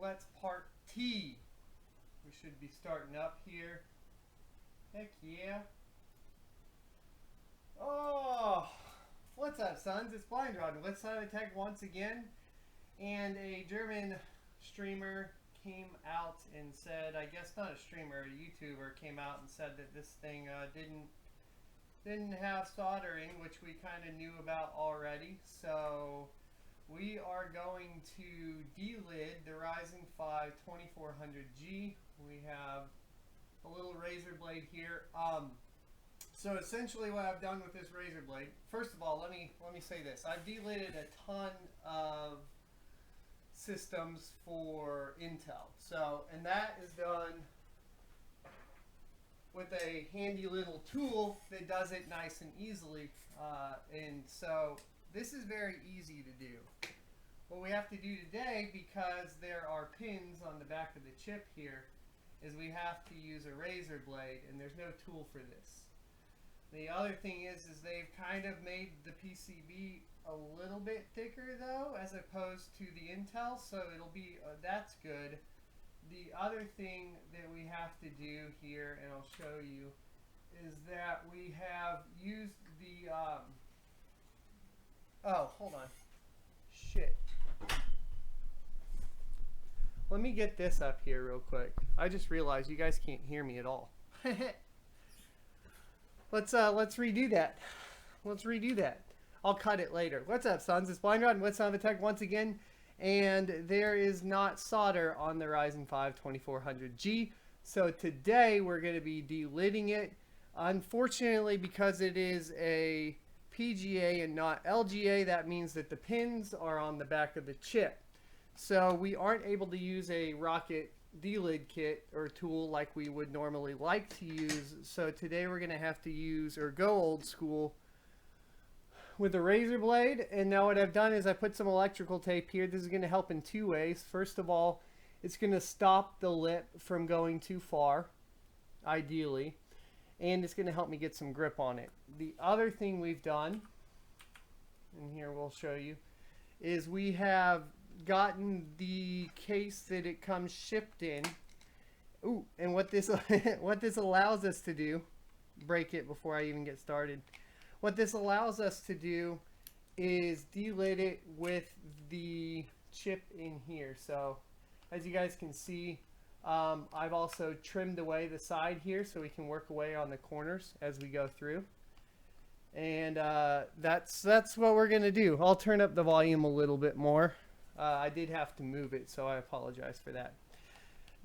Let's part T. We should be starting up here. Heck yeah. Oh, what's up, sons? It's Blind Rod. Let's attack once again. And a German streamer came out and said, I guess not a streamer, a YouTuber came out and said that this thing didn't have soldering, which we kind of knew about already. So we are going to delid the Ryzen 5 2400G. We have a little razor blade here. So essentially what I've done with this razor blade, first of all, let me say this. I've delidded a ton of systems for Intel. So, and that is done with a handy little tool that does it nice and easily. And so this is very easy to do. What we have to do today, because there are pins on the back of the chip here, is we have to use a razor blade, and there's no tool for this. The other thing is they've kind of made the PCB a little bit thicker though, as opposed to the Intel, so it'll be, that's good. The other thing that we have to do here, and I'll show you, is that we have used the, oh, hold on. Shit. Let me get this up here real quick. I just realized you guys can't hear me at all. Let's redo that. Let's redo that. I'll cut it later. What's up, sons? It's Blind Rod, and let's attack once again. And there is not solder on the Ryzen 5 2400G. So today we're going to be delidding it. Unfortunately, because it is a PGA and not LGA, that means that the pins are on the back of the chip. So we aren't able to use a rocket delid kit or tool like we would normally like to use. So today we're going to have to use, or go old school, with a razor blade. And now what I've done is I put some electrical tape here. This is going to help in two ways. First of all, it's going to stop the lip from going too far, ideally, and it's going to help me get some grip on it. The other thing we've done, and here we'll show you, is we have gotten the case that it comes shipped in. Ooh, and what this what this allows us to do, break it before I even get started. What this allows us to do is delid it with the chip in here. So as you guys can see, I've also trimmed away the side here so we can work away on the corners as we go through. And that's what we're gonna do. I'll turn up the volume a little bit more. I did have to move it, so I apologize for that.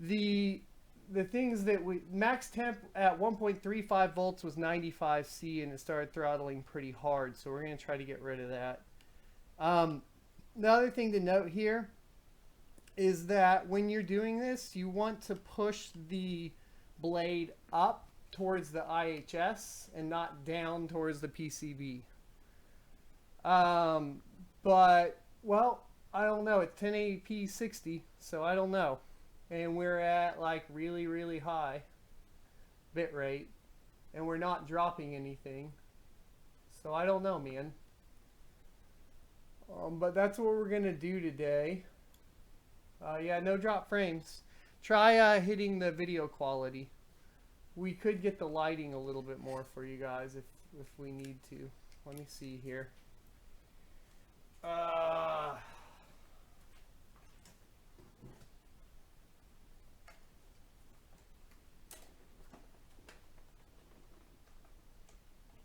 The things that max temp at 1.35 volts was 95 C, and it started throttling pretty hard, so we're going to try to get rid of that. The other thing to note here is that when you're doing this, you want to push the blade up towards the IHS and not down towards the PCB. But, well, I don't know. It's 1080p 60, so I don't know. And we're at like really, really high bit rate, and we're not dropping anything. So I don't know, man. But that's what we're gonna do today. Yeah, no drop frames. Try hitting the video quality. We could get the lighting a little bit more for you guys if we need to. Let me see here.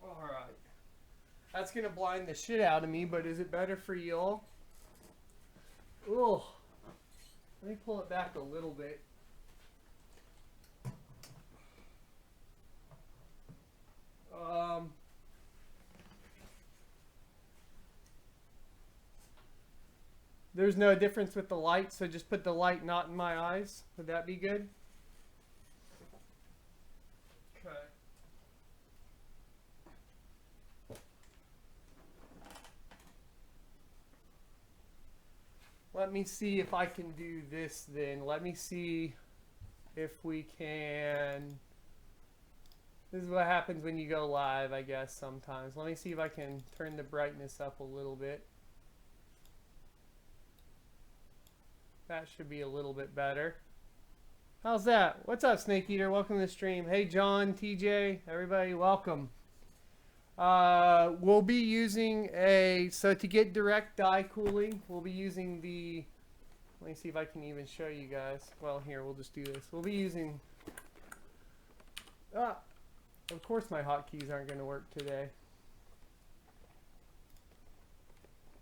Alright. That's going to blind the shit out of me, but is it better for y'all? Ugh. Let me pull it back a little bit. There's no difference with the light, so just put the light not in my eyes. Would that be good? Okay. Let me see if I can do this then. Let me see if we can. This is what happens when you go live, I guess, sometimes. Let me see if I can turn the brightness up a little bit. That should be a little bit better. How's that? What's up, Snake Eater? Welcome to the stream. Hey, John, TJ, everybody, welcome. We'll be using so to get direct die cooling, we'll be using the, let me see if I can even show you guys. Well, here, we'll just do this. We'll be using, of course my hotkeys aren't going to work today.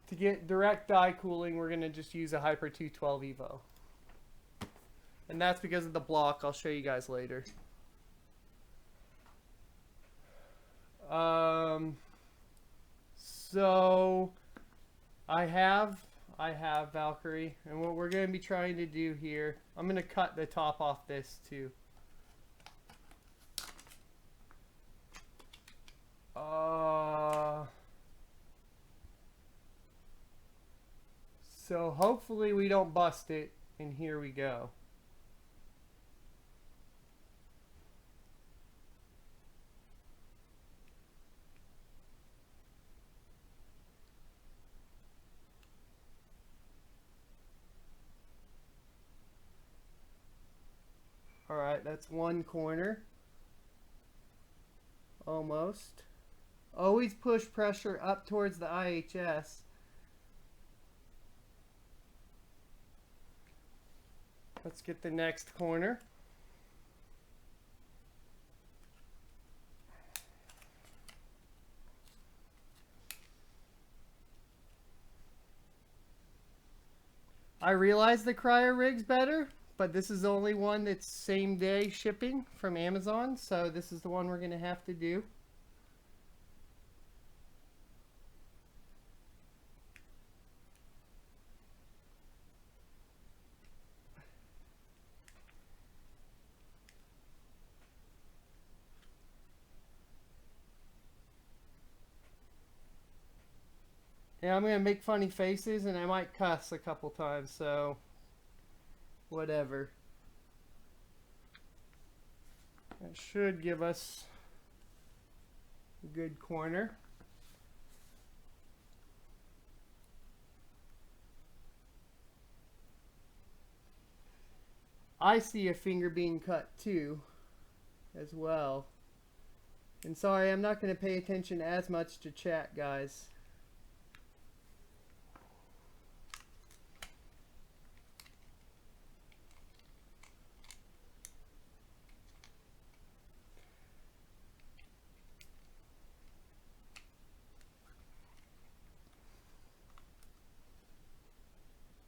To get direct die cooling, we're going to just use a Hyper 212 Evo. And that's because of the block. I'll show you guys later. So I have Valkyrie, and what we're going to be trying to do here, I'm going to cut the top off this too. So hopefully we don't bust it, and here we go. All right, that's one corner. Almost. Always push pressure up towards the IHS. Let's get the next corner. I realize the cryo rig's better, but this is the only one that's same day shipping from Amazon, so this is the one we're going to have to do. Yeah, I'm going to make funny faces and I might cuss a couple times, so whatever. That should give us a good corner. I see a finger being cut too, as well. And sorry, I'm not going to pay attention as much to chat, guys.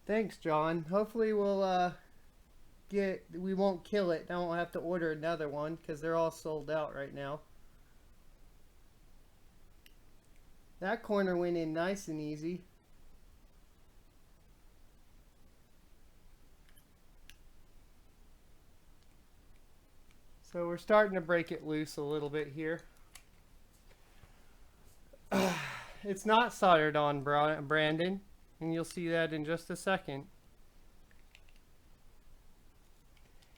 Thanks, John. Hopefully we'll we won't kill it. I won't have to order another one because they're all sold out right now. That corner went in nice and easy. So we're starting to break it loose a little bit here. It's not soldered on, Brandon, and you'll see that in just a second.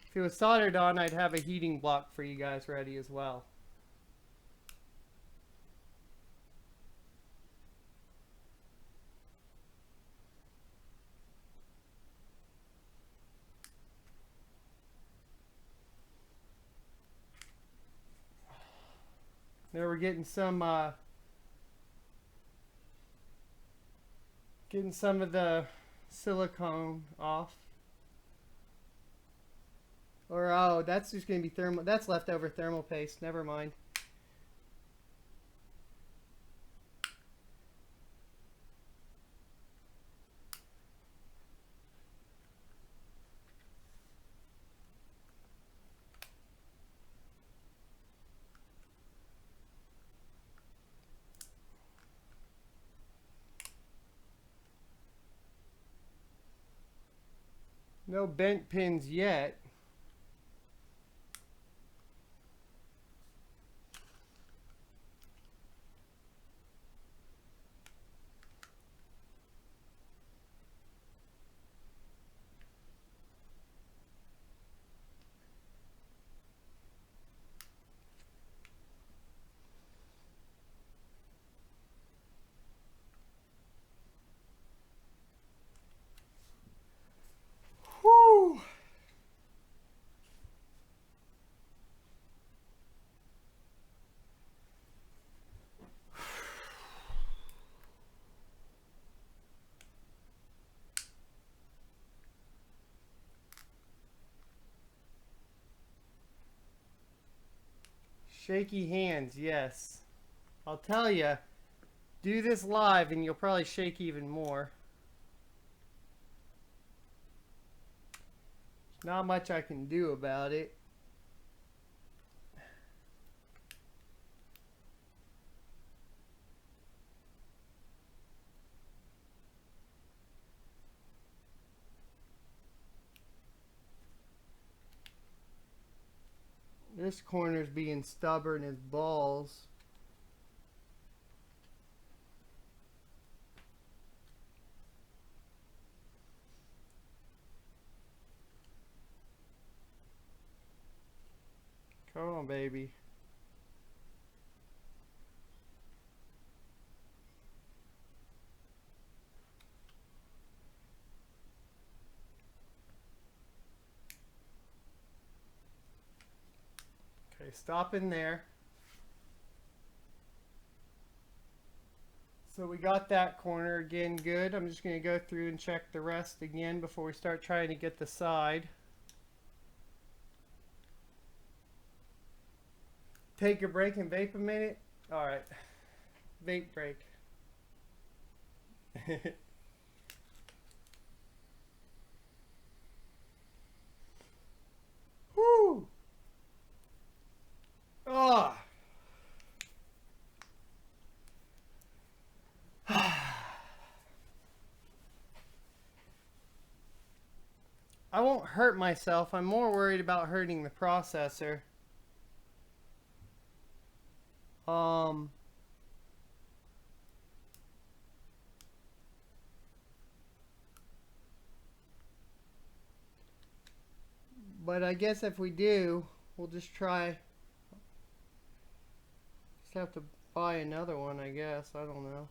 If it was soldered on, I'd have a heating block for you guys ready as well. There we're getting some of the silicone off. Or, oh, that's just going to be thermal. That's leftover thermal paste. Never mind. No bent pins yet. Shaky hands, yes. I'll tell you, do this live and you'll probably shake even more. There's not much I can do about it. This corner's being stubborn as balls. Come on, baby. Okay, stop in there. So we got that corner again good. I'm just going to go through and check the rest again before we start trying to get the side. Take a break and vape a minute. All right, vape break. Whoo! Ah! I won't hurt myself. I'm more worried about hurting the processor. But I guess if we do, we'll just try. Just have to buy another one, I guess. I don't know.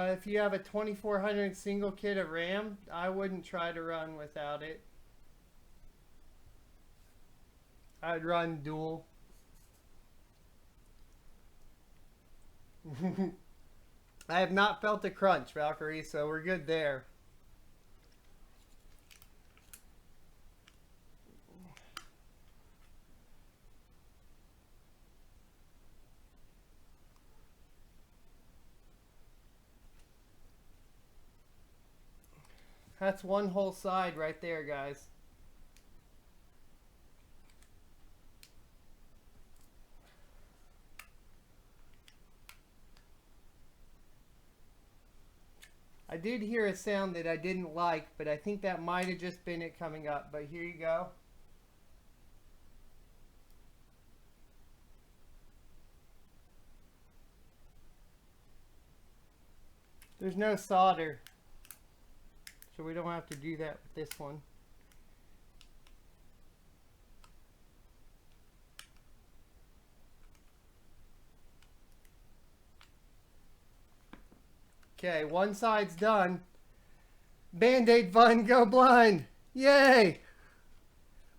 If you have a 2400 single kit of RAM, I wouldn't try to run without it. I'd run dual. I have not felt a crunch, Valkyrie, so we're good there. That's one whole side right there, guys. I did hear a sound that I didn't like, but I think that might have just been it coming up. But here you go. There's no solder, so we don't have to do that with this one. Okay, one side's done. Band-Aid fun, go blind. Yay!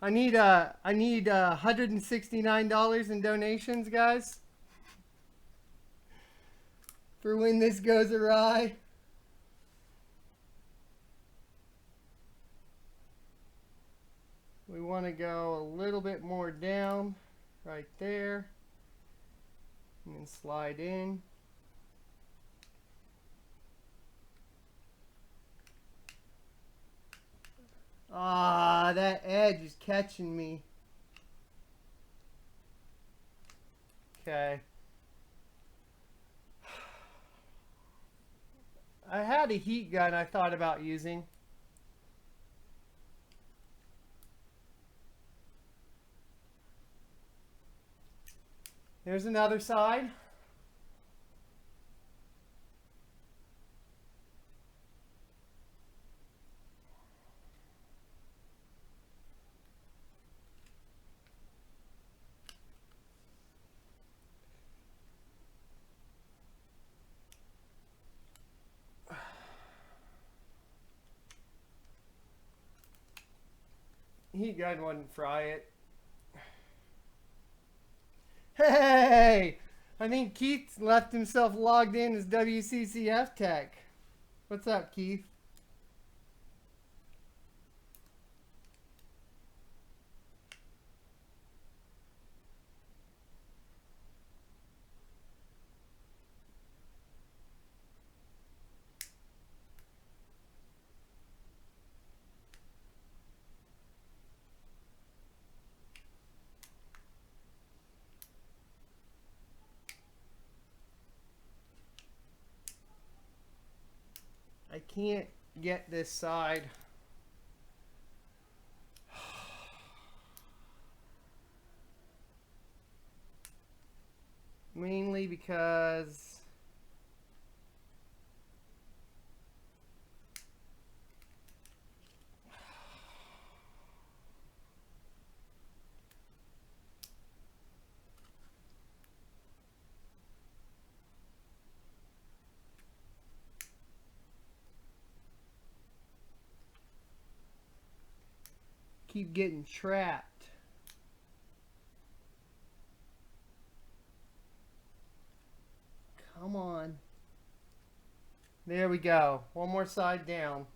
I need $169 in donations, guys, for when this goes awry. We want to go a little bit more down right there and then slide in. Ah, that edge is catching me. Okay. I had a heat gun I thought about using. There's another side. Heat gun wouldn't fry it. Hey! I think Keith left himself logged in as WCCF Tech. What's up, Keith? I can't get this side. Mainly because keep getting trapped. Come on. There we go. One more side down.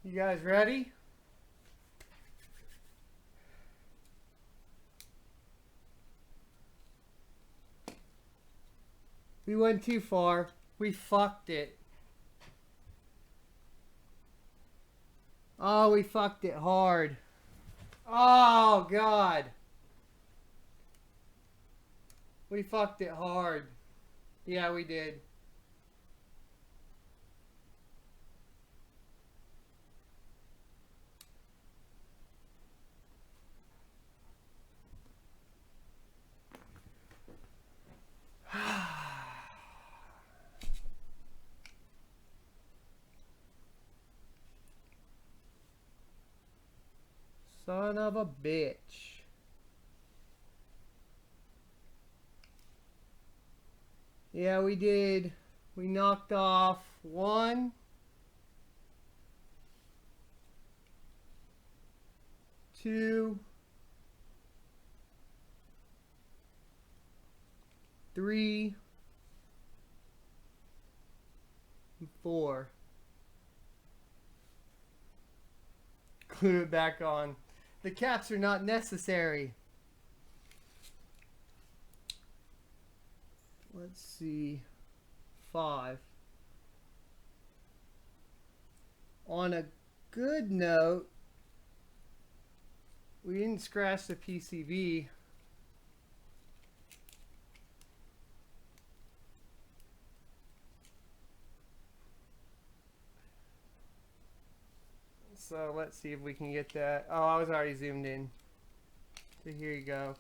You guys ready? We went too far. We fucked it. Oh, we fucked it hard. Oh, God. We fucked it hard. Yeah, we did. Son of a bitch. Yeah, we did. We knocked off 1, 2, 3, and 4. Glue it back on. The caps are not necessary. Let's see. 5. On a good note, we didn't scratch the PCB. So let's see if we can get that. Oh, I was already zoomed in. So here you go.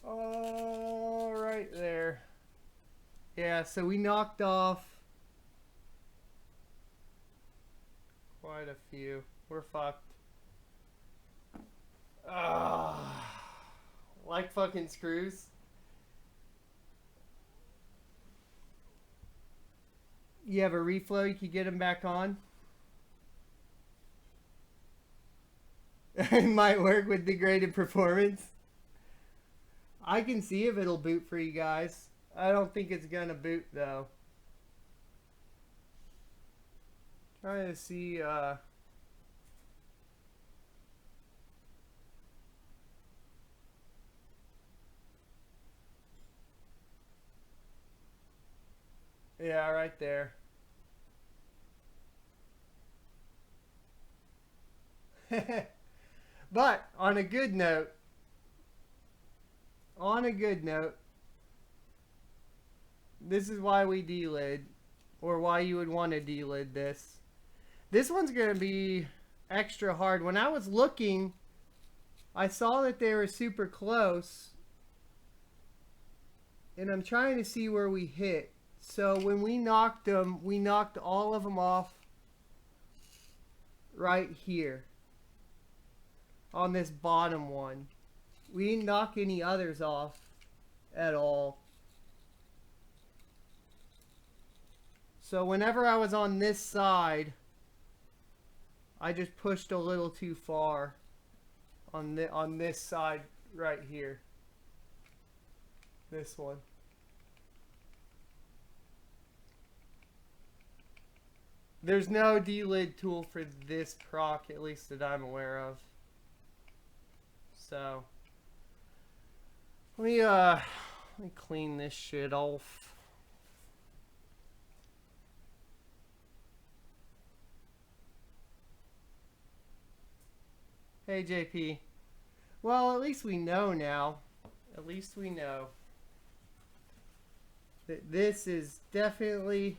Oh, right there. Yeah, so we knocked off quite a few. We're fucked. Like fucking screws. You have a reflow, you could get them back on. It might work with degraded performance. I can see if it'll boot for you guys. I don't think it's gonna boot though. Trying to see yeah, right there. But on a good note, this is why we delid, or why you would want to delid this. This one's going to be extra hard. When I was looking, I saw that they were super close, and I'm trying to see where we hit. So when we knocked them, we knocked all of them off right here on this bottom one. We didn't knock any others off at all. So whenever I was on this side, I just pushed a little too far on this side right here. This one. There's no delid tool for this proc, at least that I'm aware of. So let me clean this shit off. Hey JP. Well, at least we know now. At least we know that this is definitely,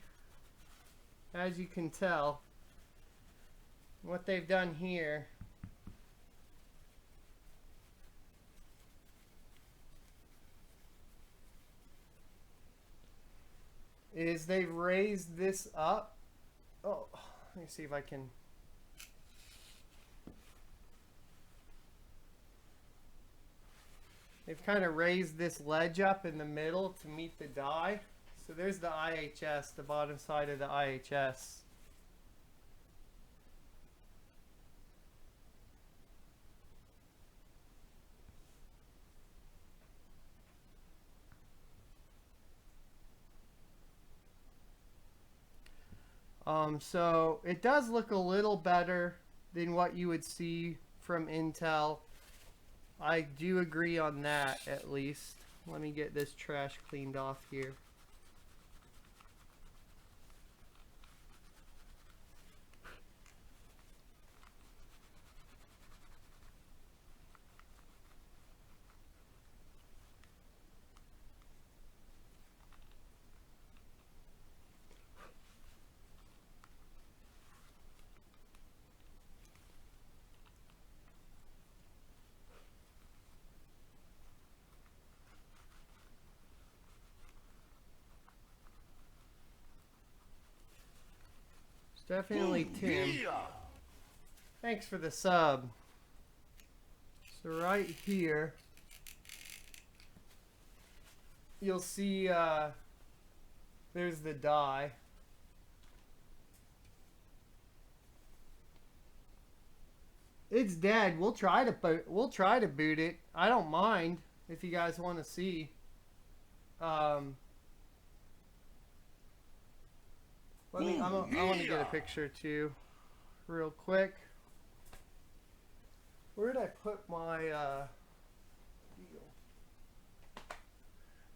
as you can tell, what they've done here is they've raised this up. Oh, let me see if I can. They've kind of raised this ledge up in the middle to meet the die. So there's the IHS, the bottom side of the IHS. So it does look a little better than what you would see from Intel. I do agree on that, at least. Let me get this trash cleaned off here. Definitely Tim. Thanks for the sub. So right here, you'll see there's the die. It's dead. We'll try to boot it. I don't mind if you guys want to see. I want to get a picture too, real quick. Where did I put my deal?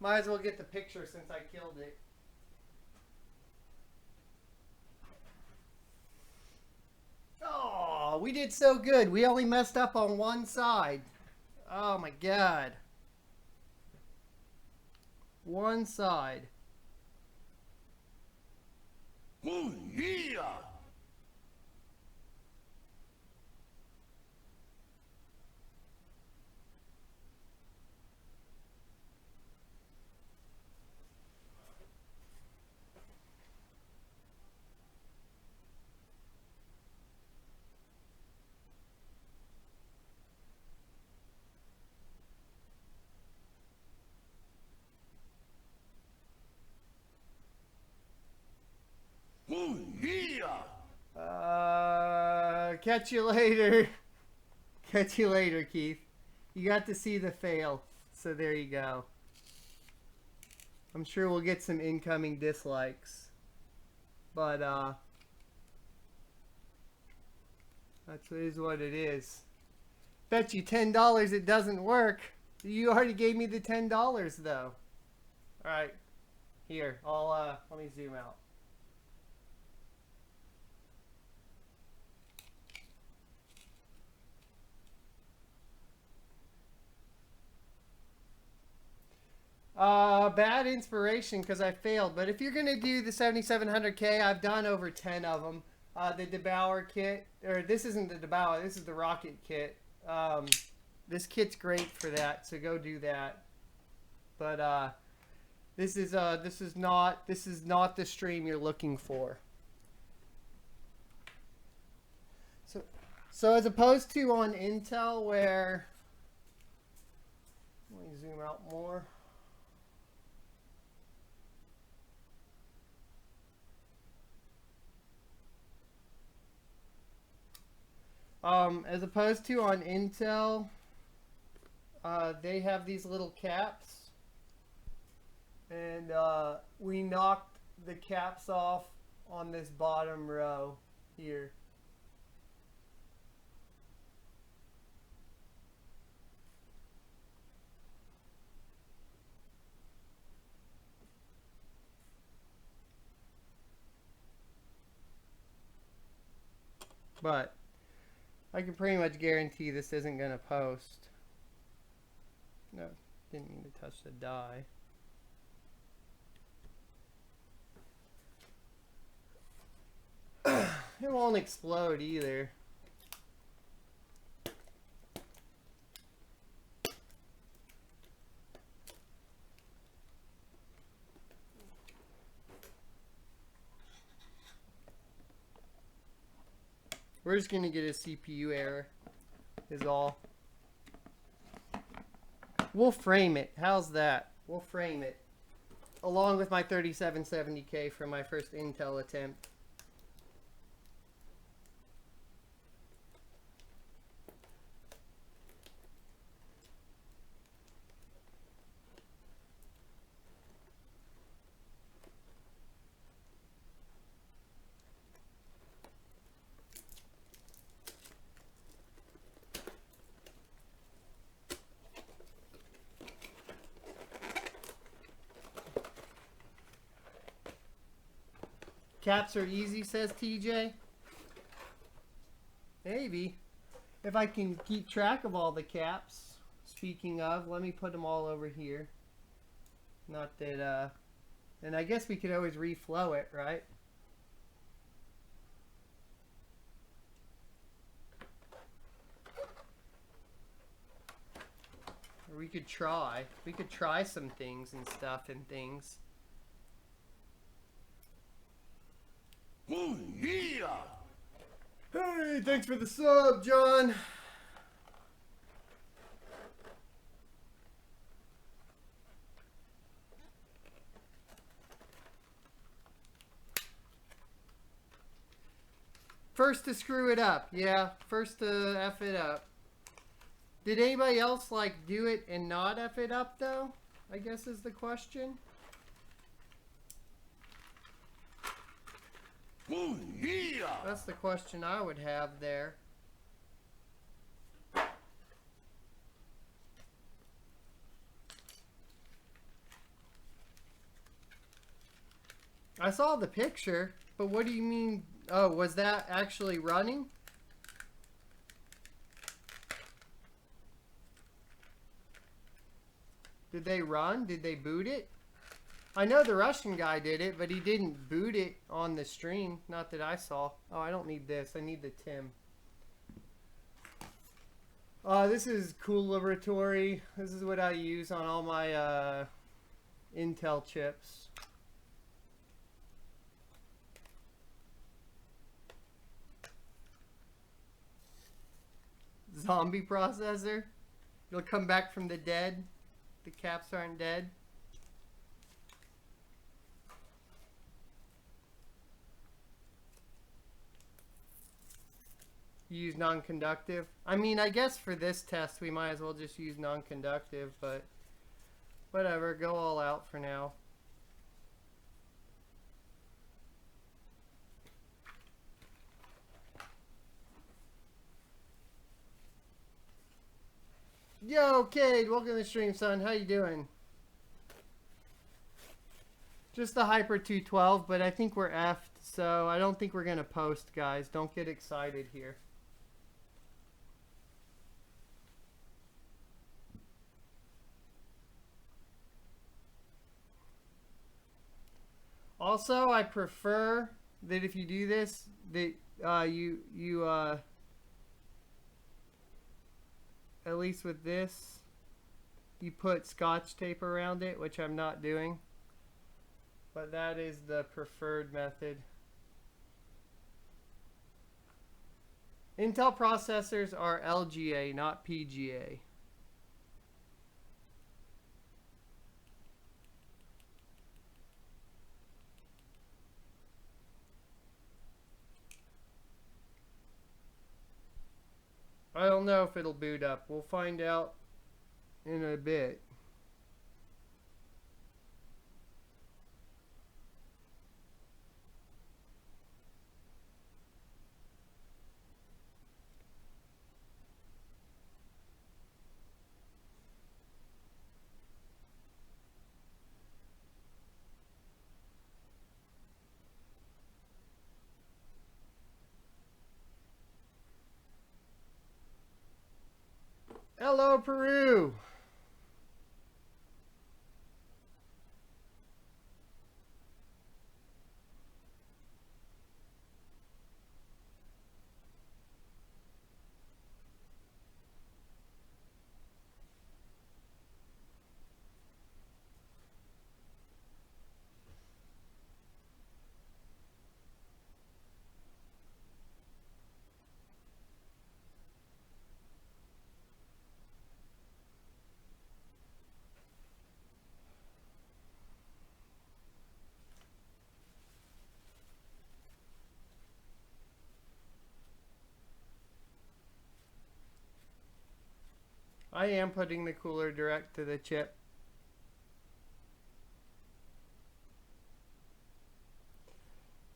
Might as well get the picture since I killed it. Oh, we did so good. We only messed up on one side. Oh my god. One side. Oh, yeah! Oh, yeah! Catch you later. Catch you later, Keith. You got to see the fail, so there you go. I'm sure we'll get some incoming dislikes, but that is what it is. Bet you $10 it doesn't work. You already gave me the $10 though. All right, here I'll let me zoom out. Bad inspiration because I failed. But if you're going to do the 7700K, I've done over 10 of them. The Debauer kit, or this isn't the Debauer, this is the Rocket kit. This kit's great for that, so go do that. But this is not the stream you're looking for. So as opposed to on Intel where, let me zoom out more. As opposed to on Intel, they have these little caps, and we knocked the caps off on this bottom row here. But I can pretty much guarantee this isn't going to post. No, didn't mean to touch the die. It won't explode either. We're just going to get a CPU error, is all. We'll frame it. How's that? We'll frame it. Along with my 3770K from my first Intel attempt. Caps are easy, says TJ. Maybe. If I can keep track of all the caps. Speaking of, let me put them all over here. Not that, and I guess we could always reflow it, right? Or we could try. We could try some things and stuff and things. Oh, yeah. Hey, thanks for the sub, John. First to screw it up. Yeah, first to F it up. Did anybody else, like, do it and not F it up, though? I guess is the question. Oh, yeah. That's the question I would have there. I saw the picture, but what do you mean? Oh, was that actually running? Did they run? Did they boot it? I know the Russian guy did it, but he didn't boot it on the stream. Not that I saw. Oh, I don't need this. I need the Tim. This is Cool Laboratory. This is what I use on all my Intel chips. Zombie processor. It'll come back from the dead. The caps aren't dead. You use non-conductive. I mean, I guess for this test we might as well just use non-conductive, but whatever, go all out for now. Yo, Cade, welcome to the stream, son. How you doing? Just the Hyper 212, but I think we're effed, so I don't think we're going to post, guys. Don't get excited here. Also, I prefer that if you do this, that you at least with this, you put Scotch tape around it, which I'm not doing. But that is the preferred method. Intel processors are LGA, not PGA. I don't know if it'll boot up. We'll find out in a bit. Hello, Peru. I am putting the cooler direct to the chip.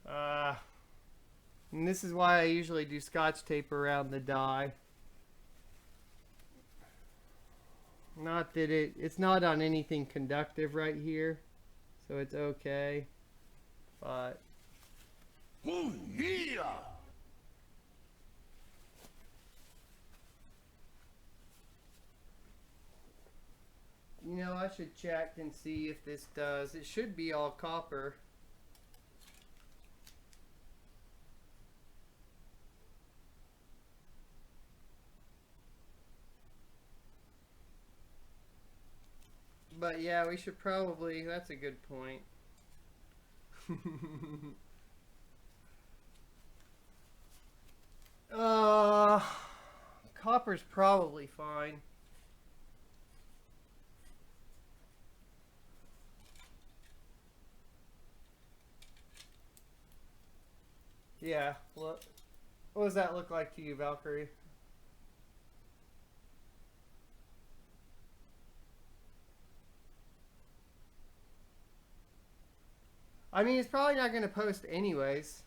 And this is why I usually do Scotch tape around the die. Not that it's not on anything conductive right here, so it's okay. But Oh, yeah. you know, I should check and see if this does. It should be all copper. But yeah, we should probably, that's a good point. Copper's probably fine. Yeah, what does that look like to you, Valkyrie? I mean, it's probably not going to post anyways.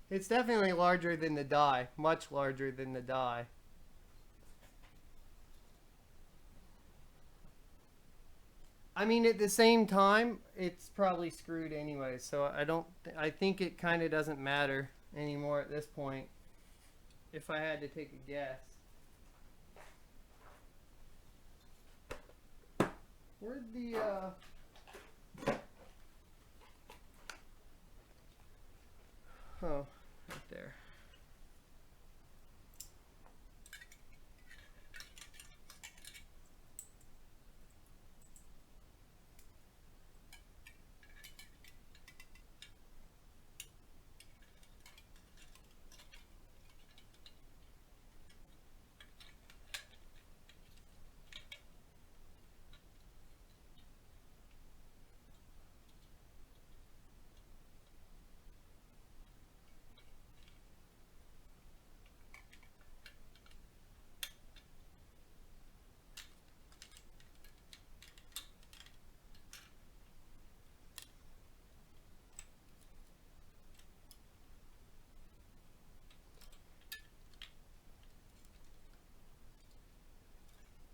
It's definitely larger than the die, much larger than the die. I mean, at the same time, it's probably screwed anyway, so I think it kind of doesn't matter anymore at this point, if I had to take a guess. Where'd the, oh, right there.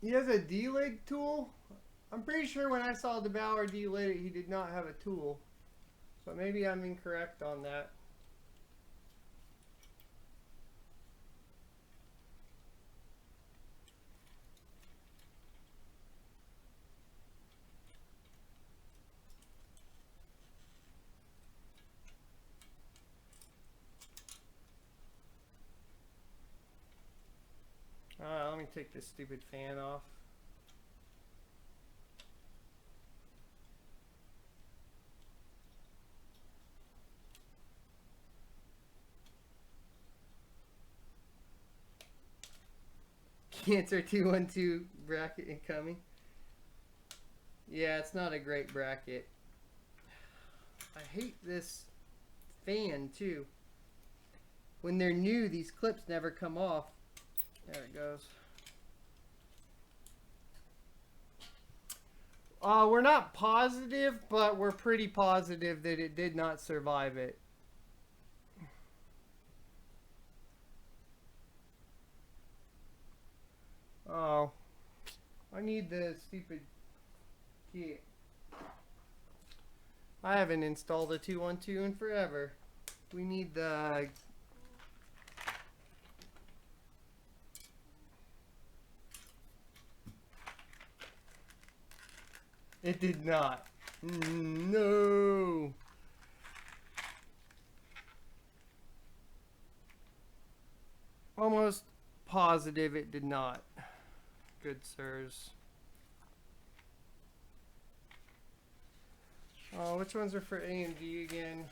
He has a delid tool? I'm pretty sure when I saw the Bauer delid, he did not have a tool. But maybe I'm incorrect on that. Let me take this stupid fan off. Cancer 212 bracket incoming. Yeah, it's not a great bracket. I hate this fan too. When they're new, these clips never come off. There it goes. We're not positive, but we're pretty positive that it did not survive it. Oh, I need the stupid kit. I haven't installed a 212 in forever. We need the... It did not. No. Almost positive it did not. Good sirs. Oh, which ones are for AMD again?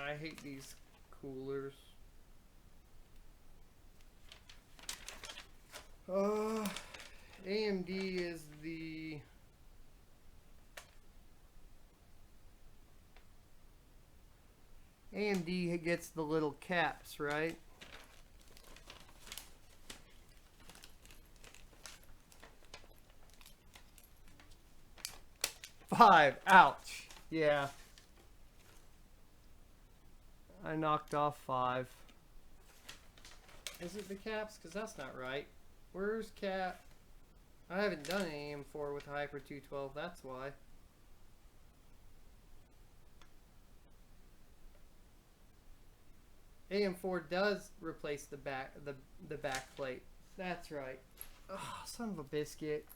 I hate these coolers. AMD is the... AMD gets the little caps, right? Five. Ouch. Yeah. I knocked off 5. Is it the caps? Because that's not right. Where's cap? I haven't done an AM4 with Hyper 212. That's why. AM4 does replace the back plate. That's right. Oh, son of a biscuit.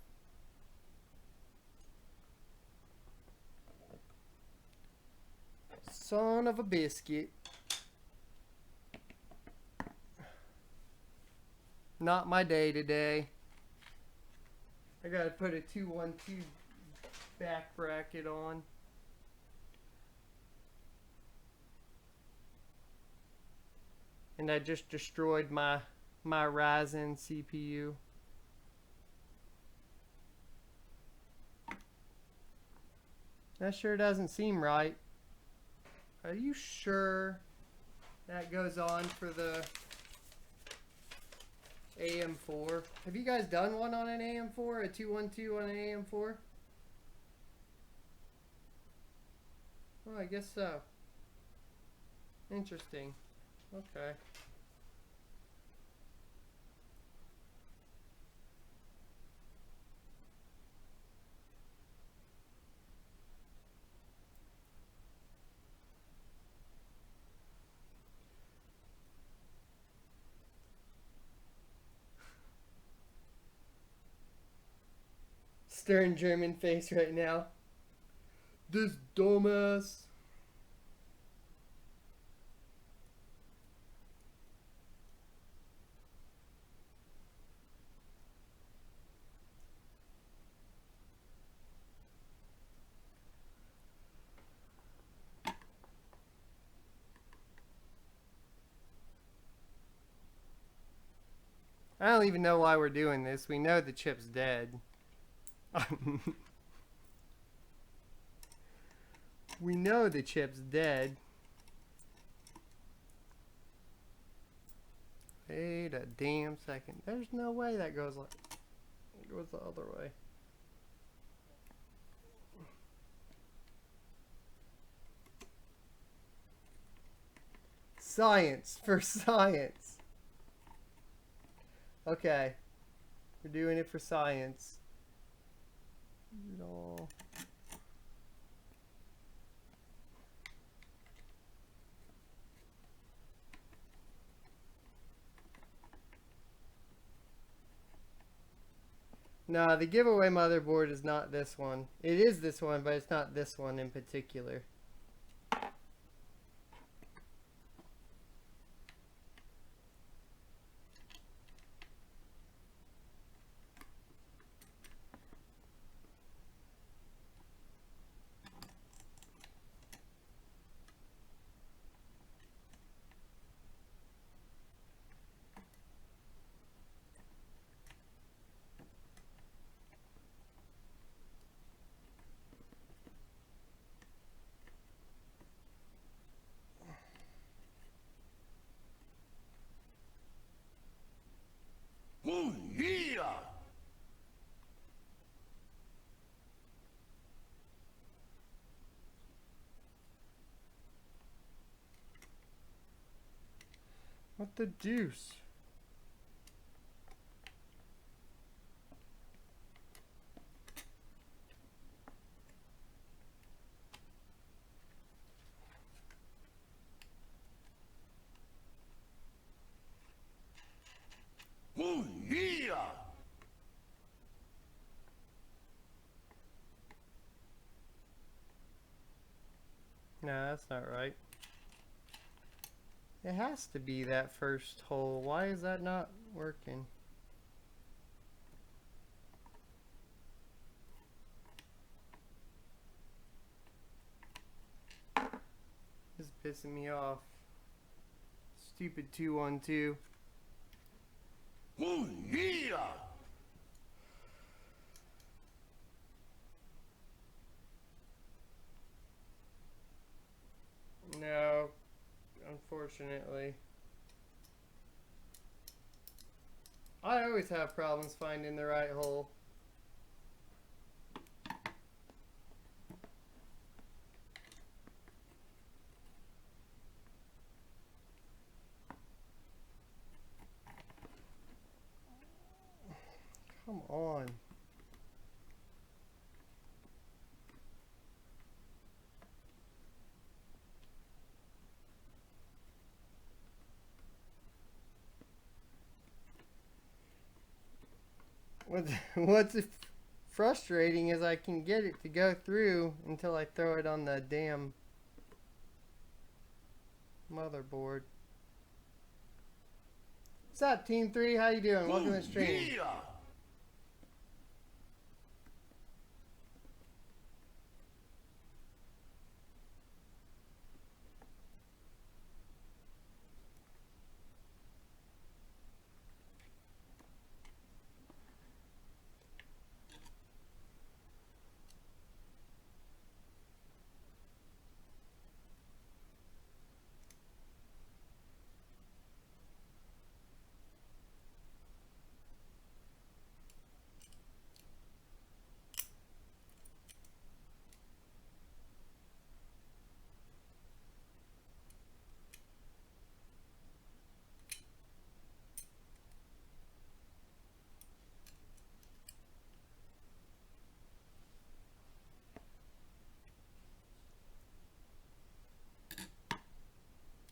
Son of a biscuit. Not my day today. I gotta put a 212 back bracket on. And I just destroyed my Ryzen CPU. That sure doesn't seem right. Are you sure that goes on for the AM4? Have you guys done one on an AM4? A 212 on an AM4? Well, I guess so. Interesting. Okay. Stern German face right now. This dumbass. I don't even know why we're doing this. We know the chip's dead. We know the chip's dead. Wait a damn second. There's no way that goes like... It goes the other way. Science for science. Okay. We're doing it for science. No. No, the giveaway motherboard is not this one. It is this one, but it's not this one in particular. What the deuce? Oh, yeah. No, that's not right. It has to be that first hole. Why is that not working? This is pissing me off. Stupid 212. Oh, yeah. No, unfortunately. I always have problems finding the right hole. Come on. What's frustrating is I can get it to go through until I throw it on the damn motherboard. What's up, Team 3? How you doing? Welcome to the stream. Yeah.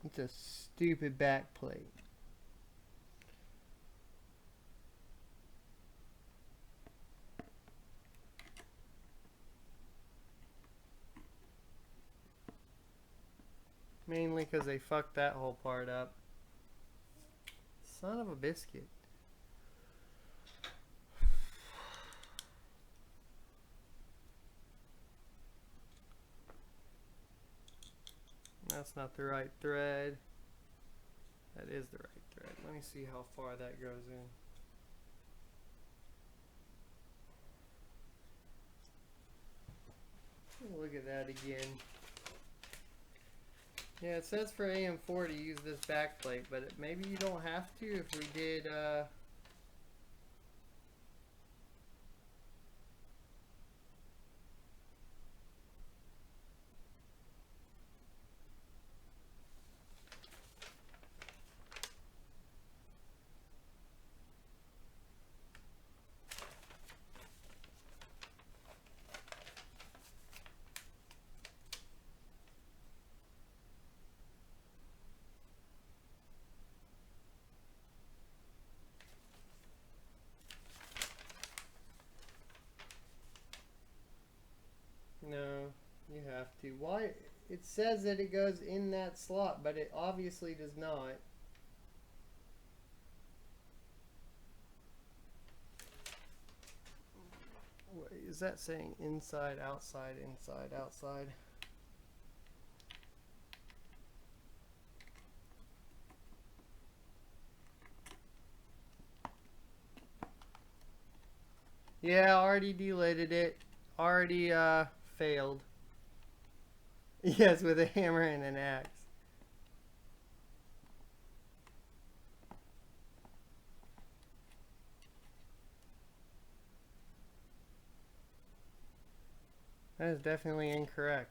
It's a stupid back plate. Mainly because they fucked that whole part up. Son of a biscuit. That's not the right thread. That is the right thread. Let me see how far that goes in. Look at that again. Yeah, it says for AM4 to use this back plate, but maybe you don't have to if we did, no, you have to. Why? It says that it goes in that slot, but it obviously does not. What is that saying? Inside, outside, inside, outside. Yeah, already delidded it. Already failed. Yes, with a hammer and an axe. That is definitely incorrect.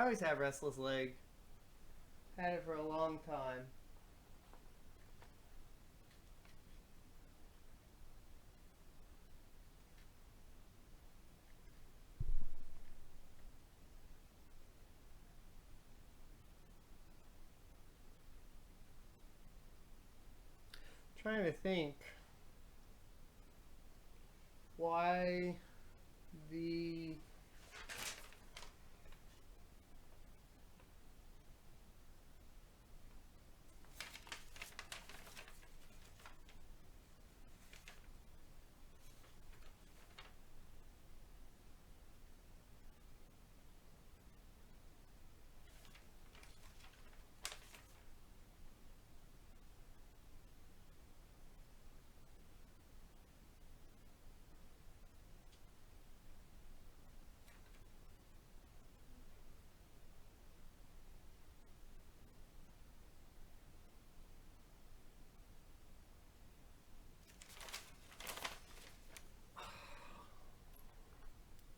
always have restless leg. Had it for a long time. Trying to think why the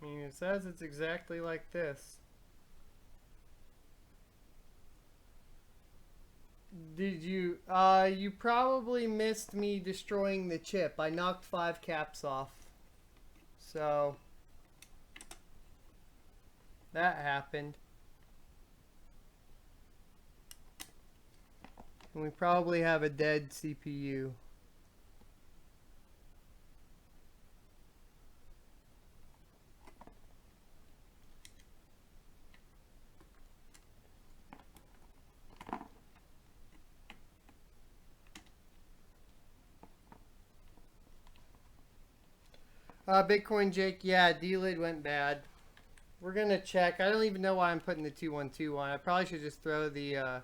I mean, it says it's exactly like this. Did you, you probably missed me destroying the chip. I knocked 5 caps off. So, that happened. And we probably have a dead CPU. Bitcoin Jake, yeah, Delidding went bad. We're gonna check. I don't even know why I'm putting the 212 on. I probably should just throw the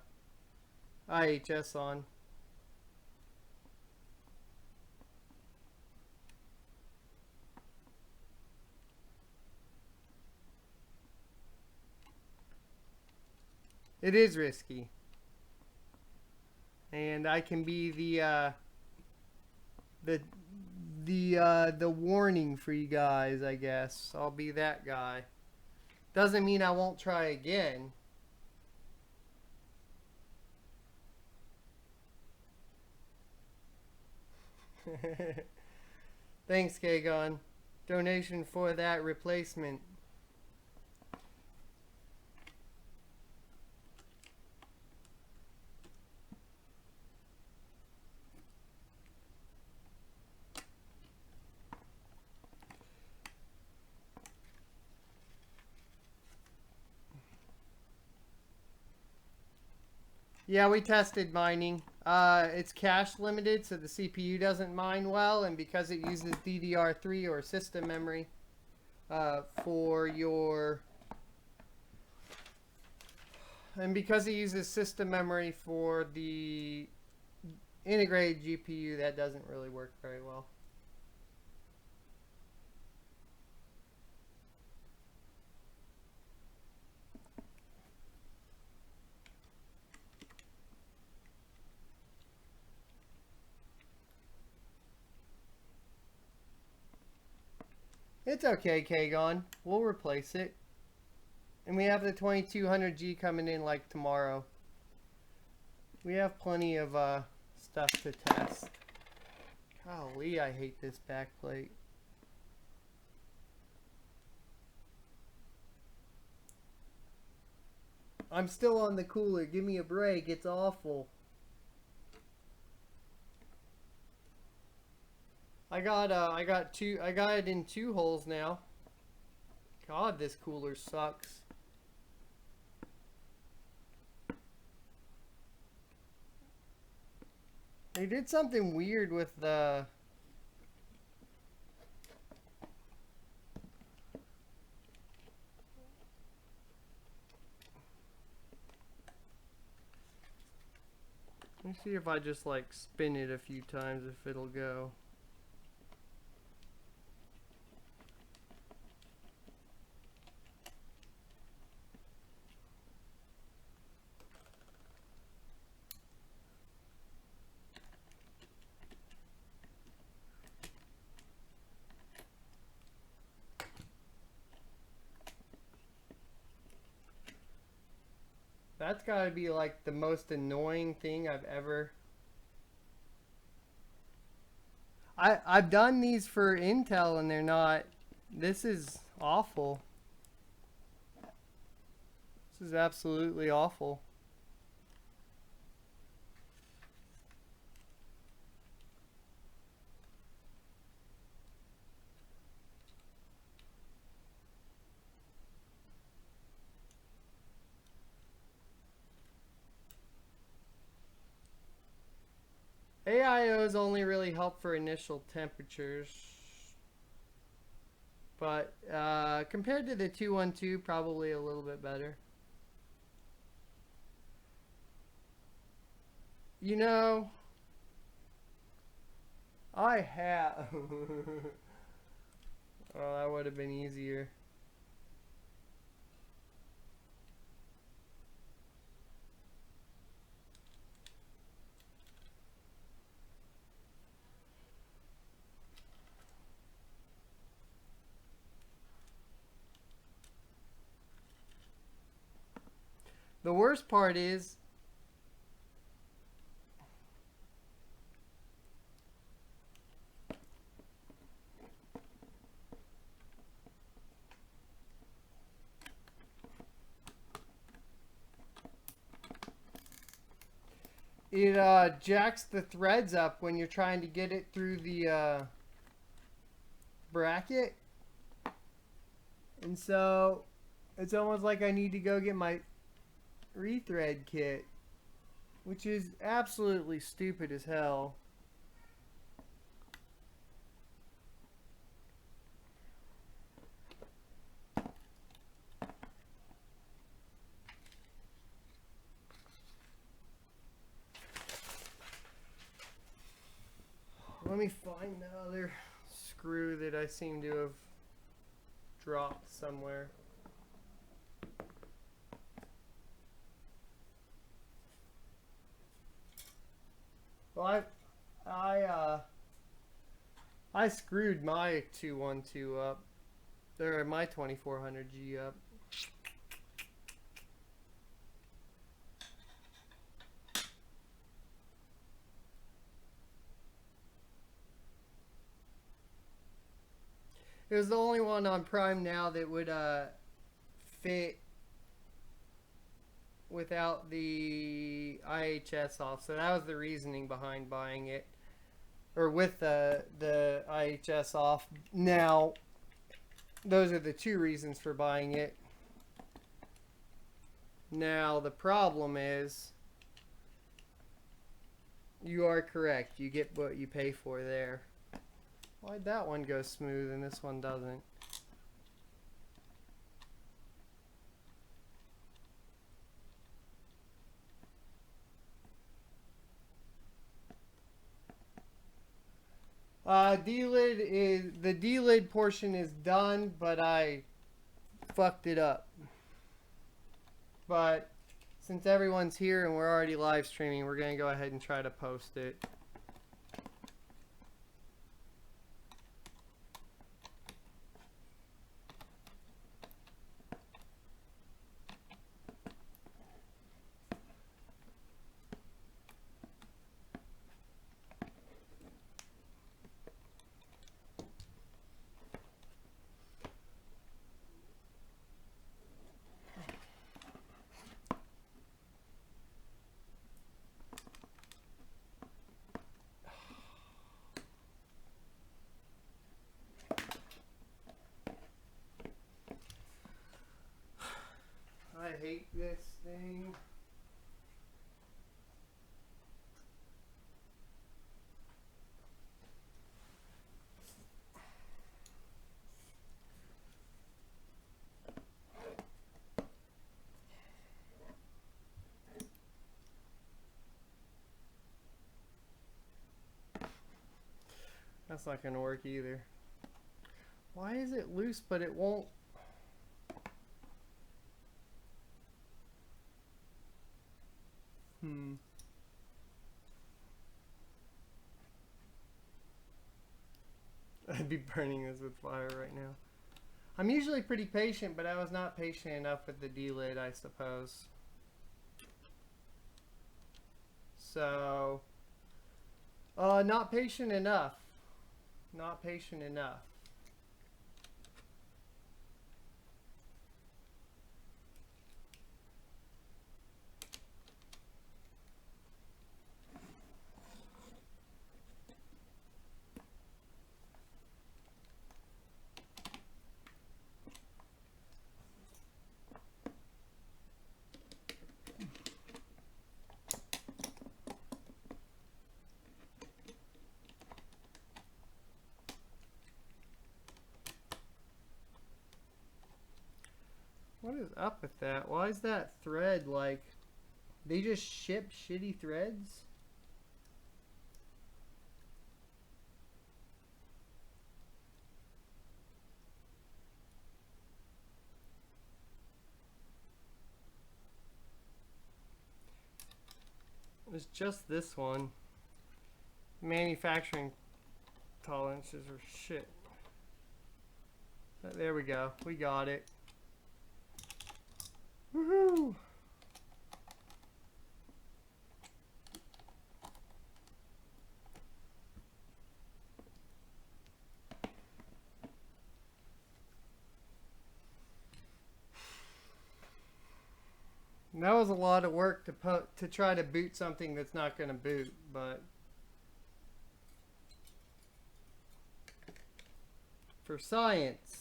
IHS on. It is risky. And I can be the warning for you guys, I guess. I'll be that guy. Doesn't mean I won't try again. Thanks, Kagon. Donation for that replacement. Yeah, we tested mining. It's cache limited, so the CPU doesn't mine well, and because it uses DDR3 or system memory for your... And because it uses system memory for the integrated GPU, that doesn't really work very well. It's okay, Kagon. We'll replace it. And we have the 2200G coming in like tomorrow. We have plenty of stuff to test. Golly, I hate this backplate. I'm still on the cooler. Give me a break. It's awful. I got it in 2 holes now. God, this cooler sucks. They did something weird with the... Let me see if I just like spin it a few times if it'll go. That's gotta be like the most annoying thing I've ever... I've done these for Intel and they're not... This is awful. This is absolutely awful. AIOs only really help for initial temperatures. But compared to the 212, probably a little bit better. You know, I have... Oh, that would have been easier. The worst part is it jacks the threads up when you're trying to get it through the bracket. And so it's almost like I need to go get my rethread kit, which is absolutely stupid as hell. Let me find the other screw that I seem to have dropped somewhere. Well, I screwed my 212 up. Or my 2400G up. It was the only one on Prime now that would fit without the IHS off. So that was the reasoning behind buying it. Or with the IHS off. Now, those are the two reasons for buying it. Now, the problem is, you are correct. You get what you pay for there. Why'd that one go smooth and this one doesn't? Delid is, the delid portion is done, but I fucked it up. But since everyone's here and we're already live streaming, we're gonna go ahead and try to post it. I hate this thing. That's not going to work either. Why is it loose but it won't? I'd be burning this with fire right now. I'm usually pretty patient, but I was not patient enough with the delid, I suppose. So, not patient enough. Not patient enough. What is up with that? Why is that thread like... They just ship shitty threads? It's just this one. Manufacturing tolerances are shit. But there we go. We got it. Woohoo! That was a lot of work to try to boot something that's not going to boot, but for science.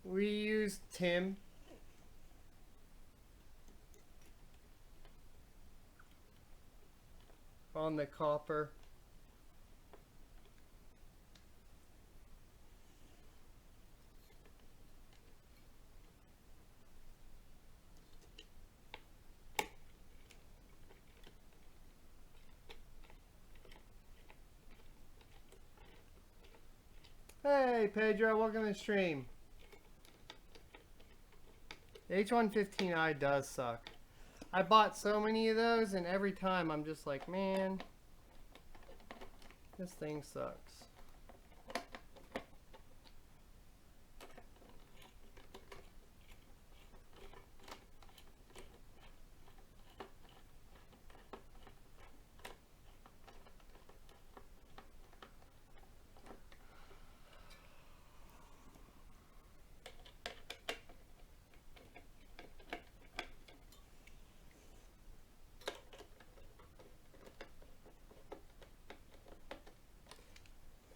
We used Tim. On the copper. Hey Pedro, welcome to the stream. The H115i does suck. I bought so many of those and every time I'm just like, man, this thing sucks.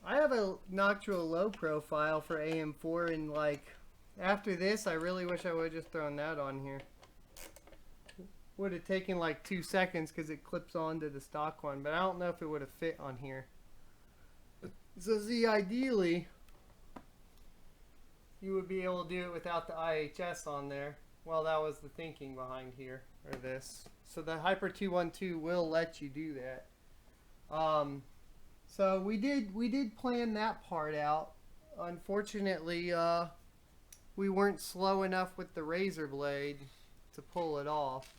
I have a Noctral low profile for AM4 and like after this I really wish I would have just thrown that on here. Would have taken like 2 seconds because it clips onto the stock one, but I don't know if it would have fit on here. So see, ideally you would be able to do it without the IHS on there. Well, that was the thinking behind here, or this. So the Hyper 212 will let you do that. So we did plan that part out. Unfortunately, we weren't slow enough with the razor blade to pull it off.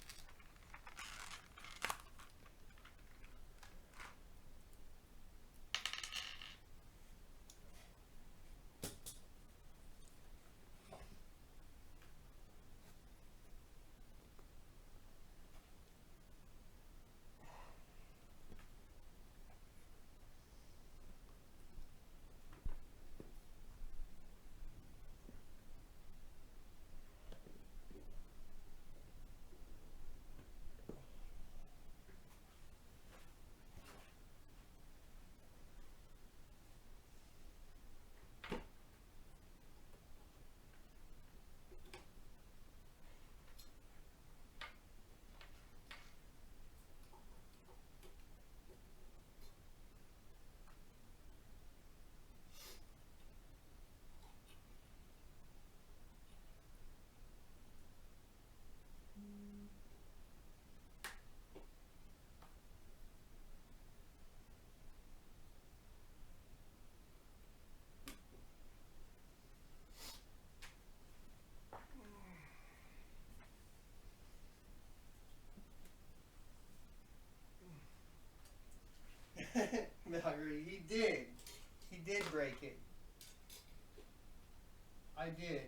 I did.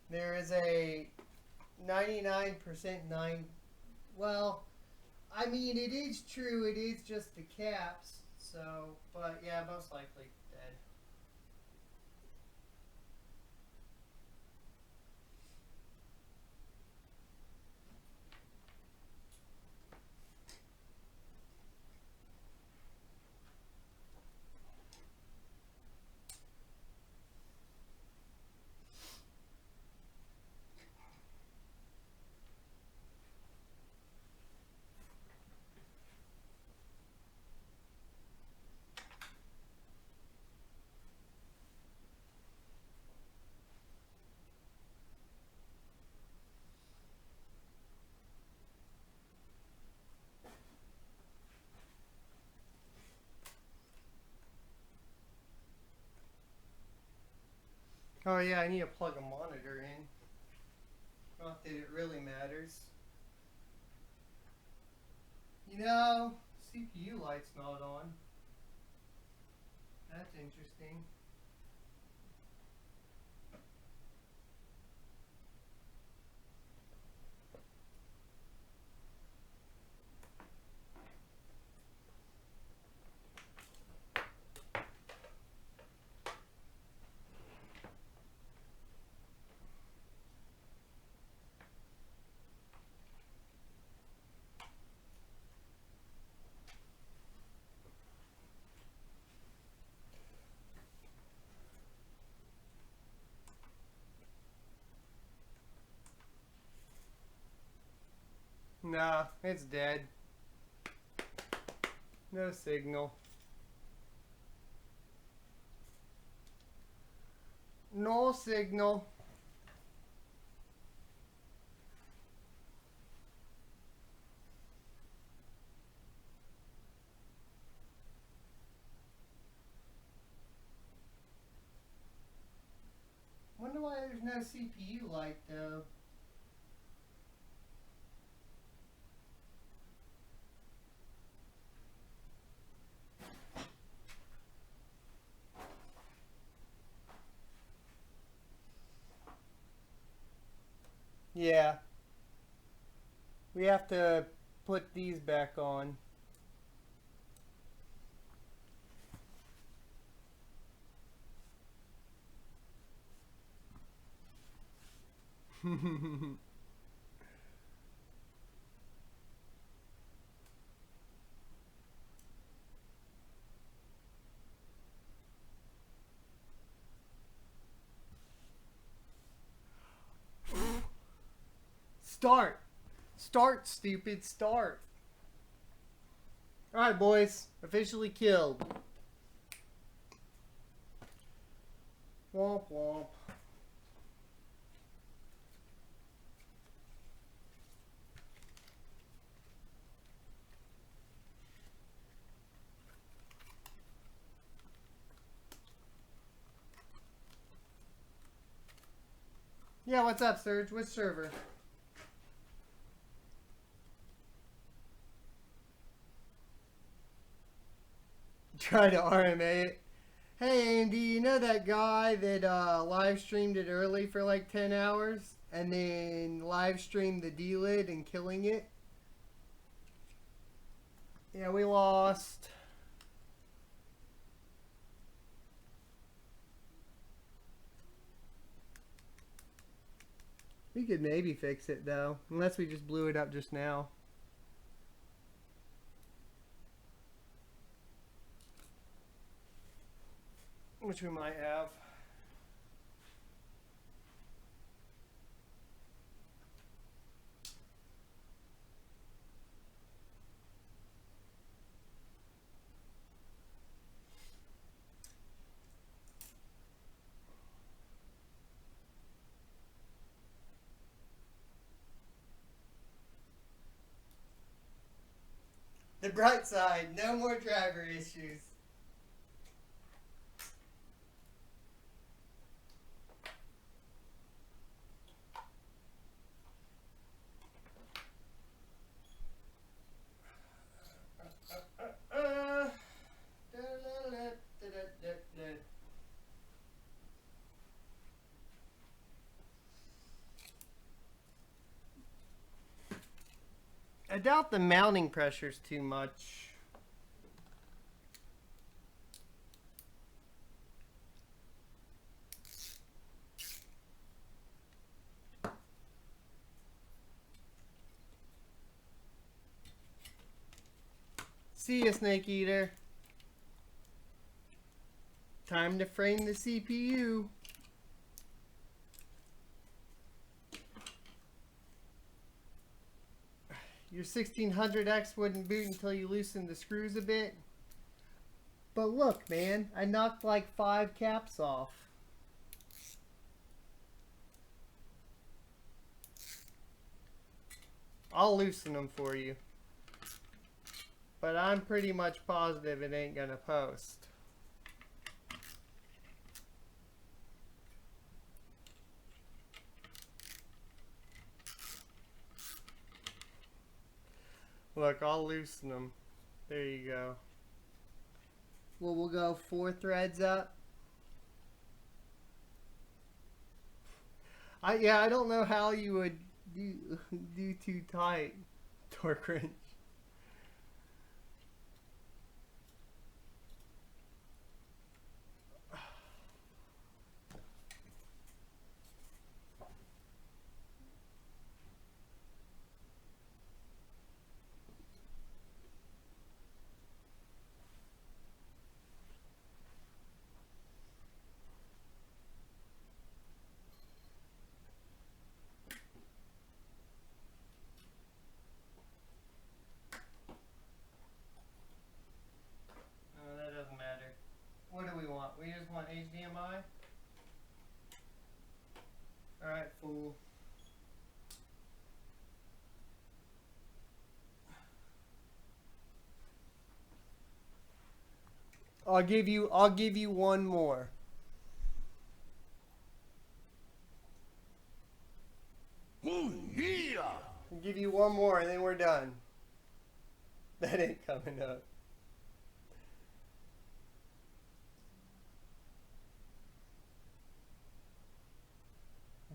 There is a 99% well, I mean, it is true. It is just the caps. So, but yeah, most likely dead. Oh yeah, I need to plug a monitor in. Not that it really matters. You know, CPU light's not on. That's interesting. Nah, it's dead. No signal. No signal. Wonder why there's no CPU light though. Yeah. We have to put these back on. Start. Start, stupid, start. Alright, boys. Officially killed. Womp womp. Yeah, what's up, Serge? Which server? Try to RMA it. Hey, Andy, you know that guy that live streamed it early for like 10 hours and then live streamed the Delid and killing it? Yeah, we lost. We could maybe fix it though, unless we just blew it up just now. Which we might have. The bright side, no more driver issues. I doubt the mounting pressure's too much. See ya, Snake Eater. Time to frame the CPU. Your 1600X wouldn't boot until you loosen the screws a bit. But look, man, I knocked like 5 caps off. I'll loosen them for you. But I'm pretty much positive it ain't gonna post. Look, I'll loosen them. There you go. Well, we'll go 4 threads up. I don't know how you would do too tight, torque wrench. What do we want? We just want HDMI? Alright, fool. I'll give you one more. Oh, yeah. I'll give you one more and then we're done. That ain't coming up.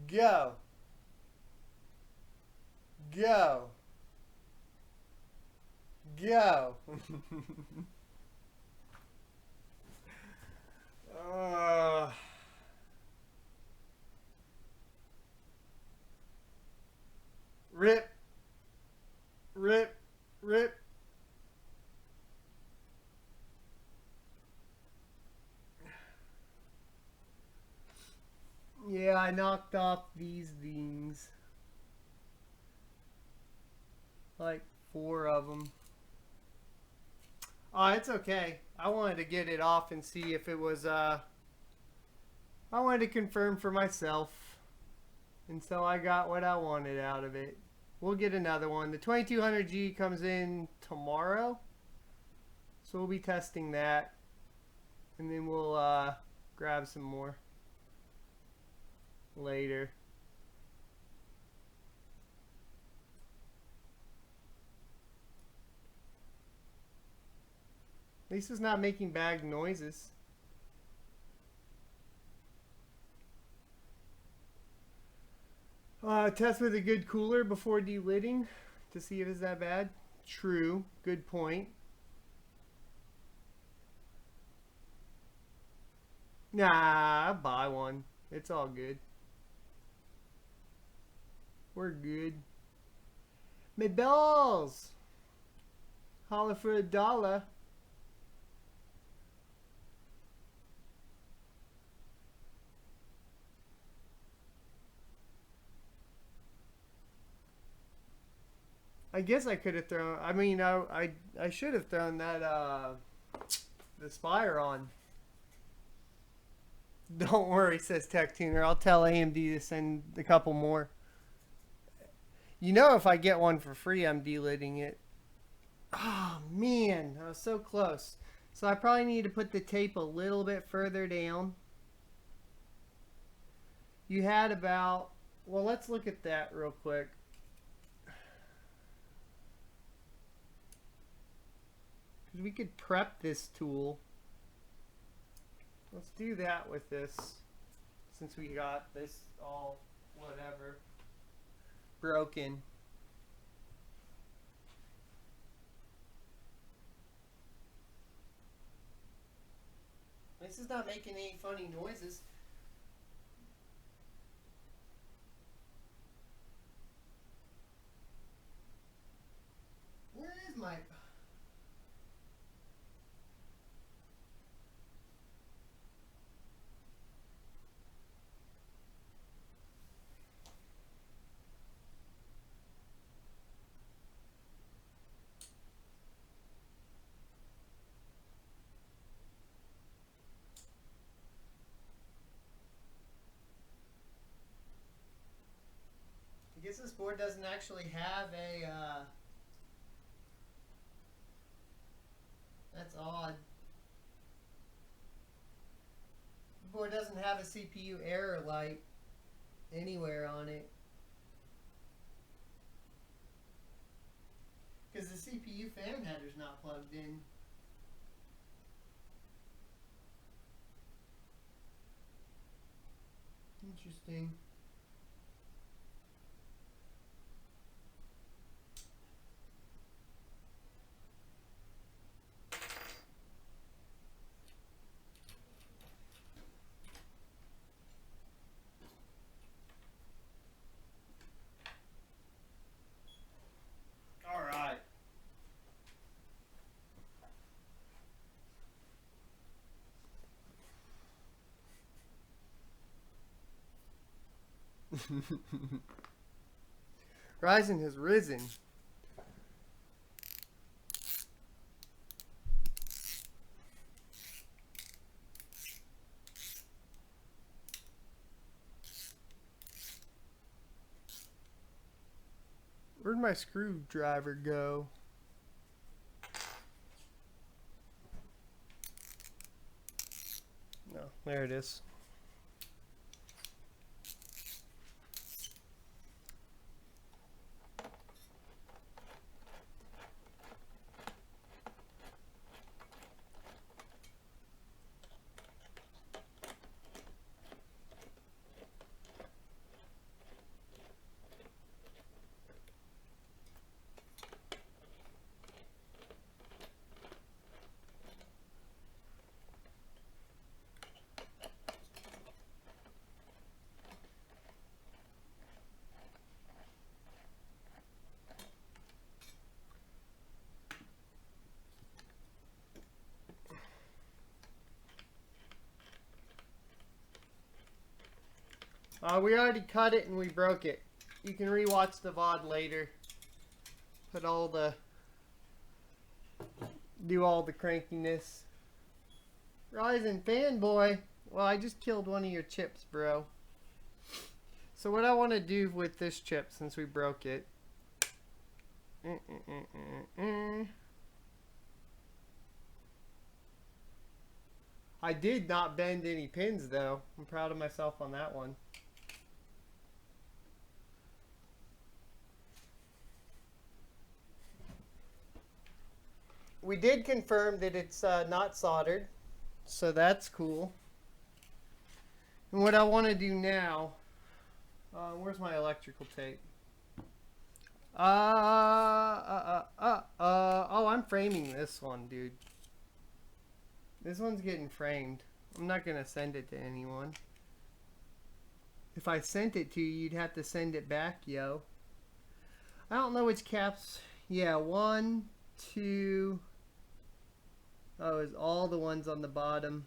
Go. Go. Go. Rip. Rip. Rip. Yeah, I knocked off these things. Like 4 of them. Oh, it's okay. I wanted to get it off and see if it was, I wanted to confirm for myself. And so I got what I wanted out of it. We'll get another one. The 2200G comes in tomorrow. So we'll be testing that. And then we'll, grab some more later. At least it's not making bad noises. Test with a good cooler before delidding to see if it's that bad. True. Good point. Nah, I'll buy one. It's all good. We're good. My balls! Holla for $1. I guess I could have thrown, I mean, I should have thrown that, the Spire on. Don't worry, says Tech Tuner. I'll tell AMD to send a couple more. You know, if I get one for free, I'm delidding it. Oh, man. I was so close. So I probably need to put the tape a little bit further down. You had about... Well, let's look at that real quick. Because we could prep this tool. Let's do that with this. Since we got this all whatever broken. This is not making any funny noises. Where is my... I guess this board doesn't actually have a, that's odd. The board doesn't have a CPU error light anywhere on it. Because the CPU fan header's not plugged in. Interesting. All right. Ryzen has risen. Where'd my screwdriver go? No, there it is. We already cut it and we broke it. You can rewatch the VOD later. Put all the... Do all the crankiness. Ryzen fanboy. Well, I just killed one of your chips, bro. So what I want to do with this chip, since we broke it... I did not bend any pins, though. I'm proud of myself on that one. We did confirm that it's not soldered, so that's cool. And what I want to do now, where's my electrical tape? Oh, I'm framing this one, dude. This one's getting framed. I'm not going to send it to anyone. If I sent it to you, you'd have to send it back, yo. I don't know which caps. Yeah, 1, 2... Oh, it's all the ones on the bottom.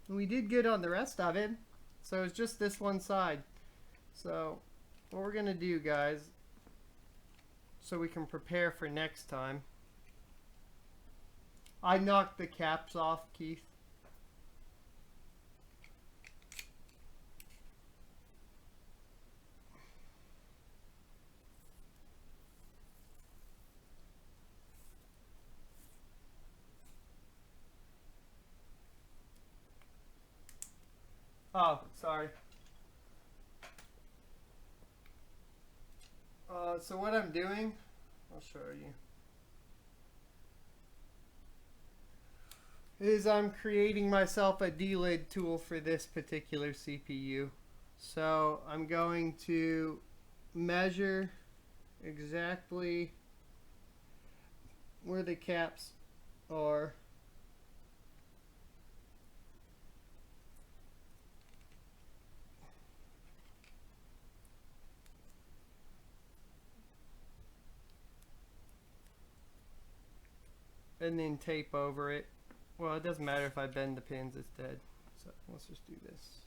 We did good on the rest of it. So it's just this one side. So what we're going to do, guys, so we can prepare for next time. I knocked the caps off, Keith. Oh, sorry. So what I'm doing, I'll show you, is I'm creating myself a delid tool for this particular CPU. So I'm going to measure exactly where the caps are and then tape over it. Well, it doesn't matter if I bend the pins, it's dead. So let's just do this.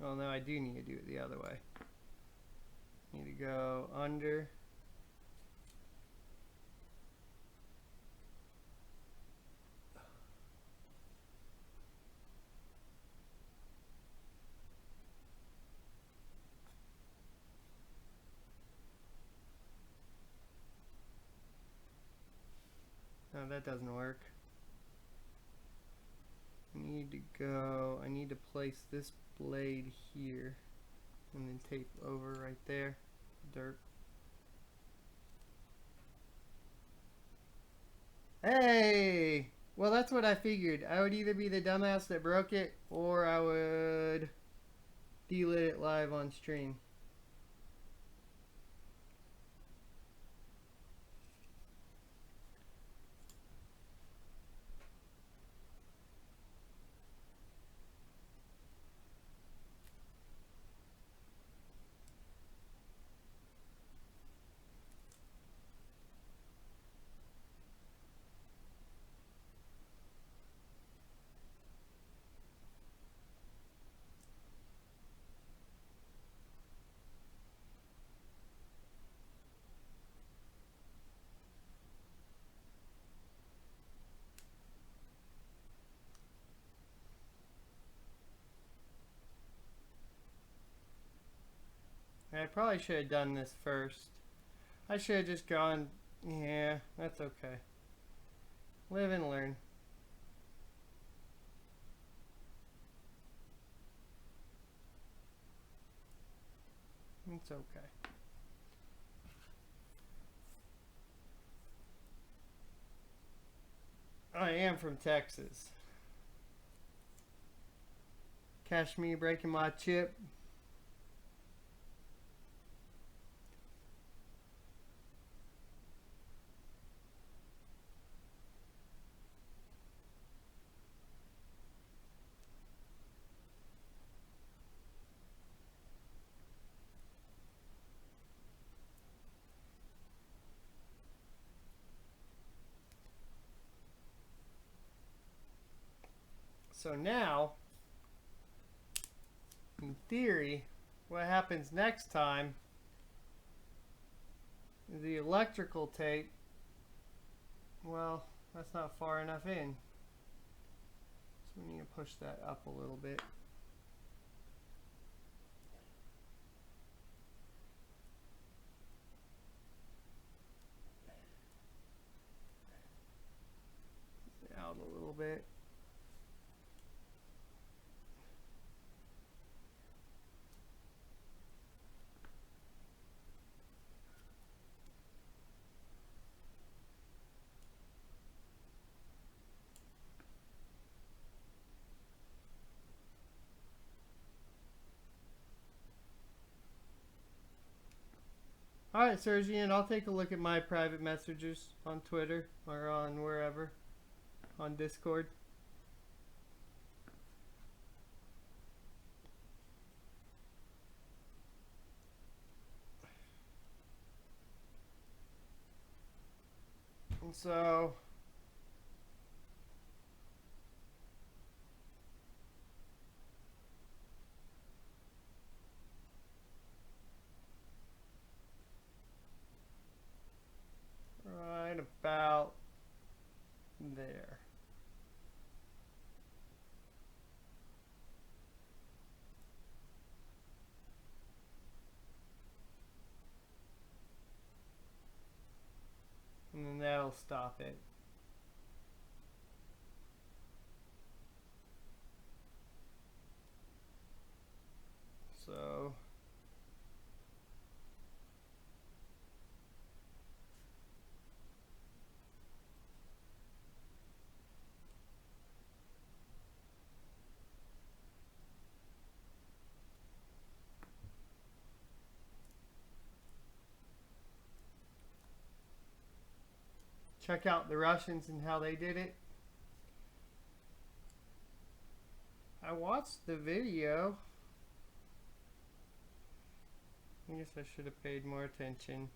Well, no, I do need to do it the other way. Need to go under. No, that doesn't work. I need to place this blade here and then tape over right there. Dirt. Hey! Well, that's what I figured. I would either be the dumbass that broke it or I would delid it live on stream. I probably should have done this first. I should have just gone, yeah, that's okay. Live and learn. It's okay. I am from Texas. Catch me breaking my chip. So now, in theory, what happens next time is the electrical tape, well, that's not far enough in. So we need to push that up a little bit. Out a little bit. Alright, Sergian, I'll take a look at my private messages on Twitter or on wherever, on Discord. And so, right about there. And then that'll stop it. So check out the Russians and how they did it. I watched the video. I guess I should have paid more attention.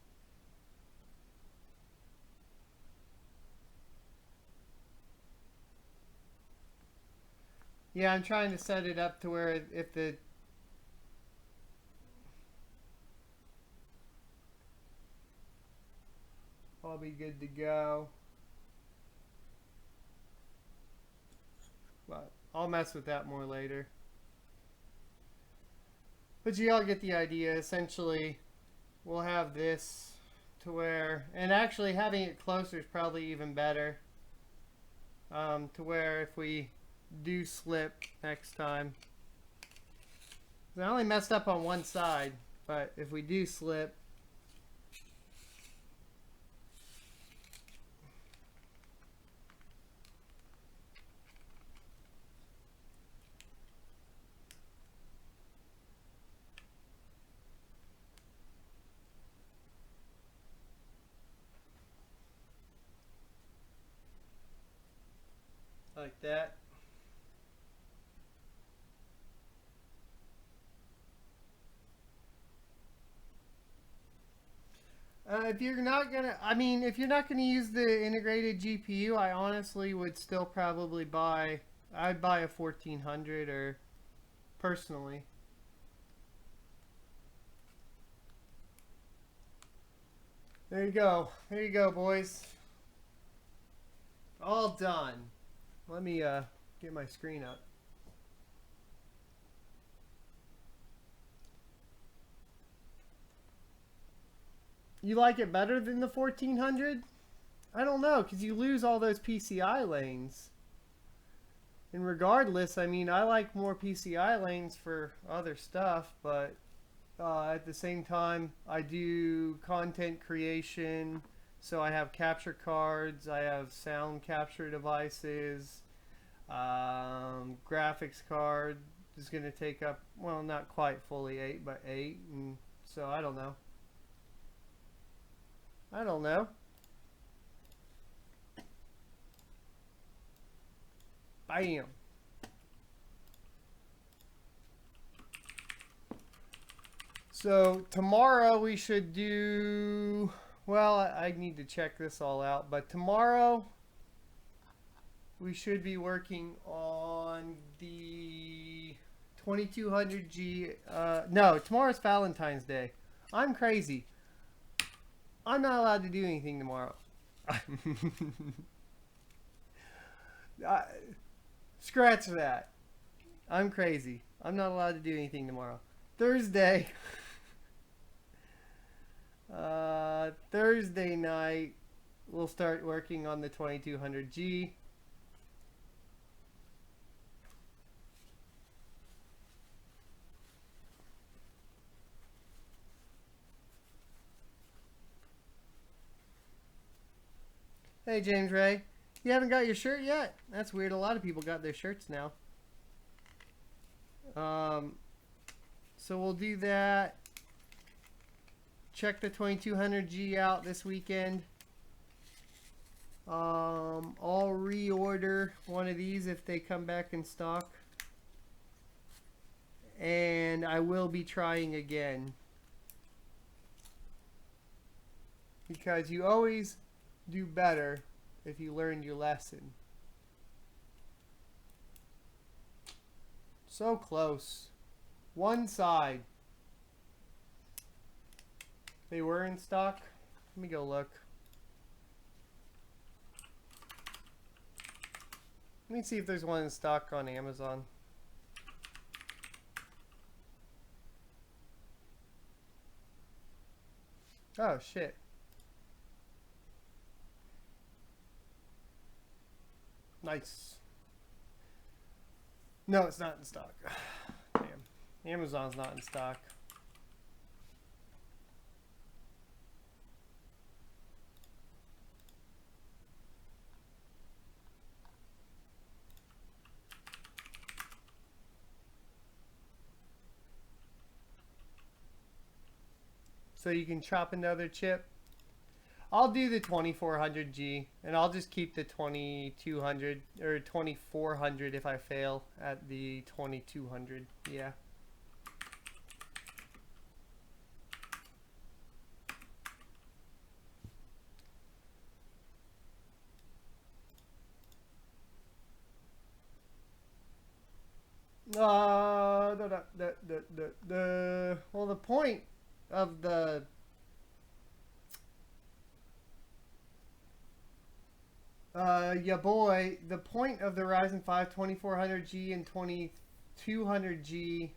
Yeah, I'm trying to set it up to where if the I'll be good to go. But I'll mess with that more later. But you all get the idea. Essentially, we'll have this to where, and actually having it closer is probably even better. To where if we do slip next time, I only messed up on one side, but if we do slip, like that. If you're not gonna, if you're not gonna use the integrated GPU, I honestly would still probably buy, I'd buy a 1400 or personally. There you go. There you go, boys. All done. Let me get my screen up. You like it better than the 1400? I don't know, because you lose all those PCI lanes. And regardless, I like more PCI lanes for other stuff, but at the same time, I do content creation, so I have capture cards, I have sound capture devices, graphics card is going to take up, well, not quite fully 8, but 8, and so I don't know. I don't know. Bam. So tomorrow we should do, well, I need to check this all out, but tomorrow we should be working on the 2200G, no, tomorrow's Valentine's Day. I'm crazy. I'm not allowed to do anything tomorrow. Scratch that. I'm crazy. I'm not allowed to do anything tomorrow. Thursday. Thursday night, we'll start working on the 2200G. Hey, James Ray. You haven't got your shirt yet? That's weird. A lot of people got their shirts now. So we'll do that. Check the 2200G out this weekend. I'll reorder one of these if they come back in stock. And I will be trying again. Because you always do better if you learn your lesson. So close. One side. They were in stock. Let me go look. Let me see if there's one in stock on Amazon. Oh shit. Nice. No, it's not in stock. Damn. Amazon's not in stock. So you can chop another chip. I'll do the 2400G, and I'll just keep the 2200 or 2400 if I fail at the 2200. Yeah. Well, the point of the yeah, boy, the point of the Ryzen 5 2400G and 2200G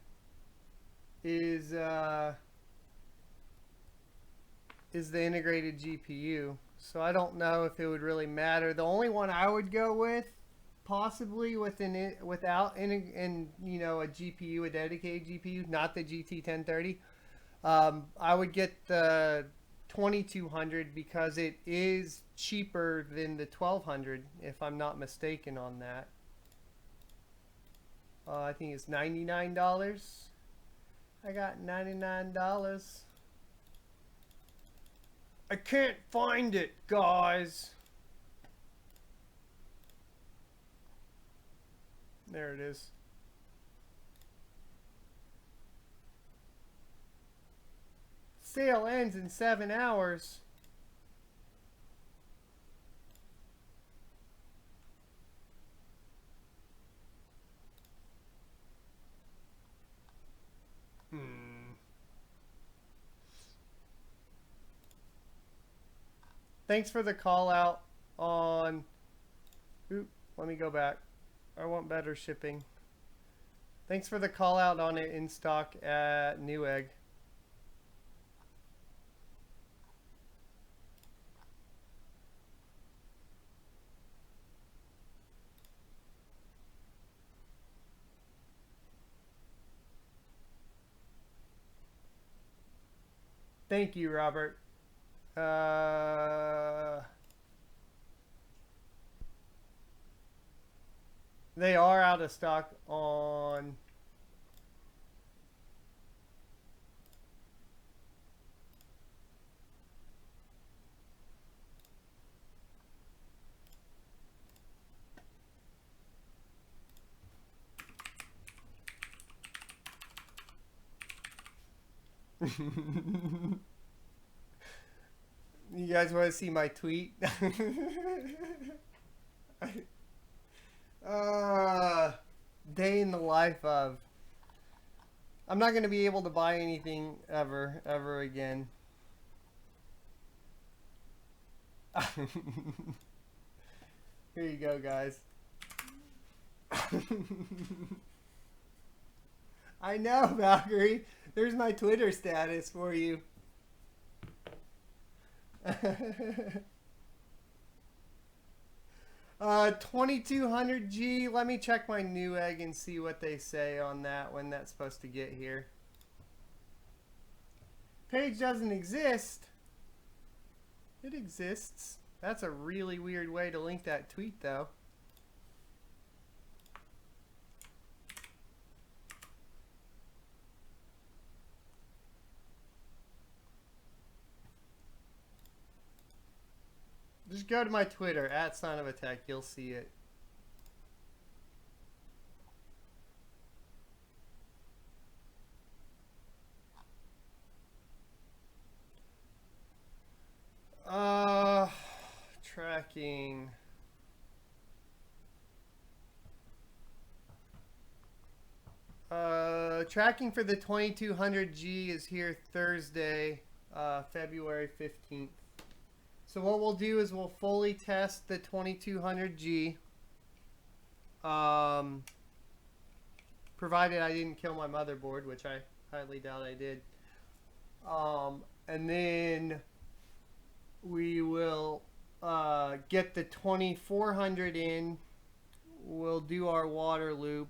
is the integrated GPU. So I don't know if it would really matter. The only one I would go with, possibly within it, without a GPU, a dedicated GPU, not the GT 1030. I would get the 2200 because it is cheaper than the 1200, if I'm not mistaken on that. I think it's $99. I got $99. I can't find it, guys. There it is. Sale ends in 7 hours. Thanks for the call out on... Oop, let me go back. I want better shipping. Thanks for the call out on it in stock at Newegg. Thank you, Robert. They are out of stock on... You guys want to see my tweet? Day in the life of... I'm not going to be able to buy anything ever again. Here you go, guys. I know, Valkyrie. There's my Twitter status for you. 2200G. Let me check my Newegg and see what they say on that, when that's supposed to get here. Page doesn't exist. It exists. That's a really weird way to link that tweet, though. Just go to my Twitter, @SonOfATech. You'll see it. Tracking. Tracking for the 2200G is here Thursday, February 15th. So what we'll do is we'll fully test the 2200G, provided I didn't kill my motherboard, which I highly doubt I did. And then we will get the 2400 in. We'll do our water loop.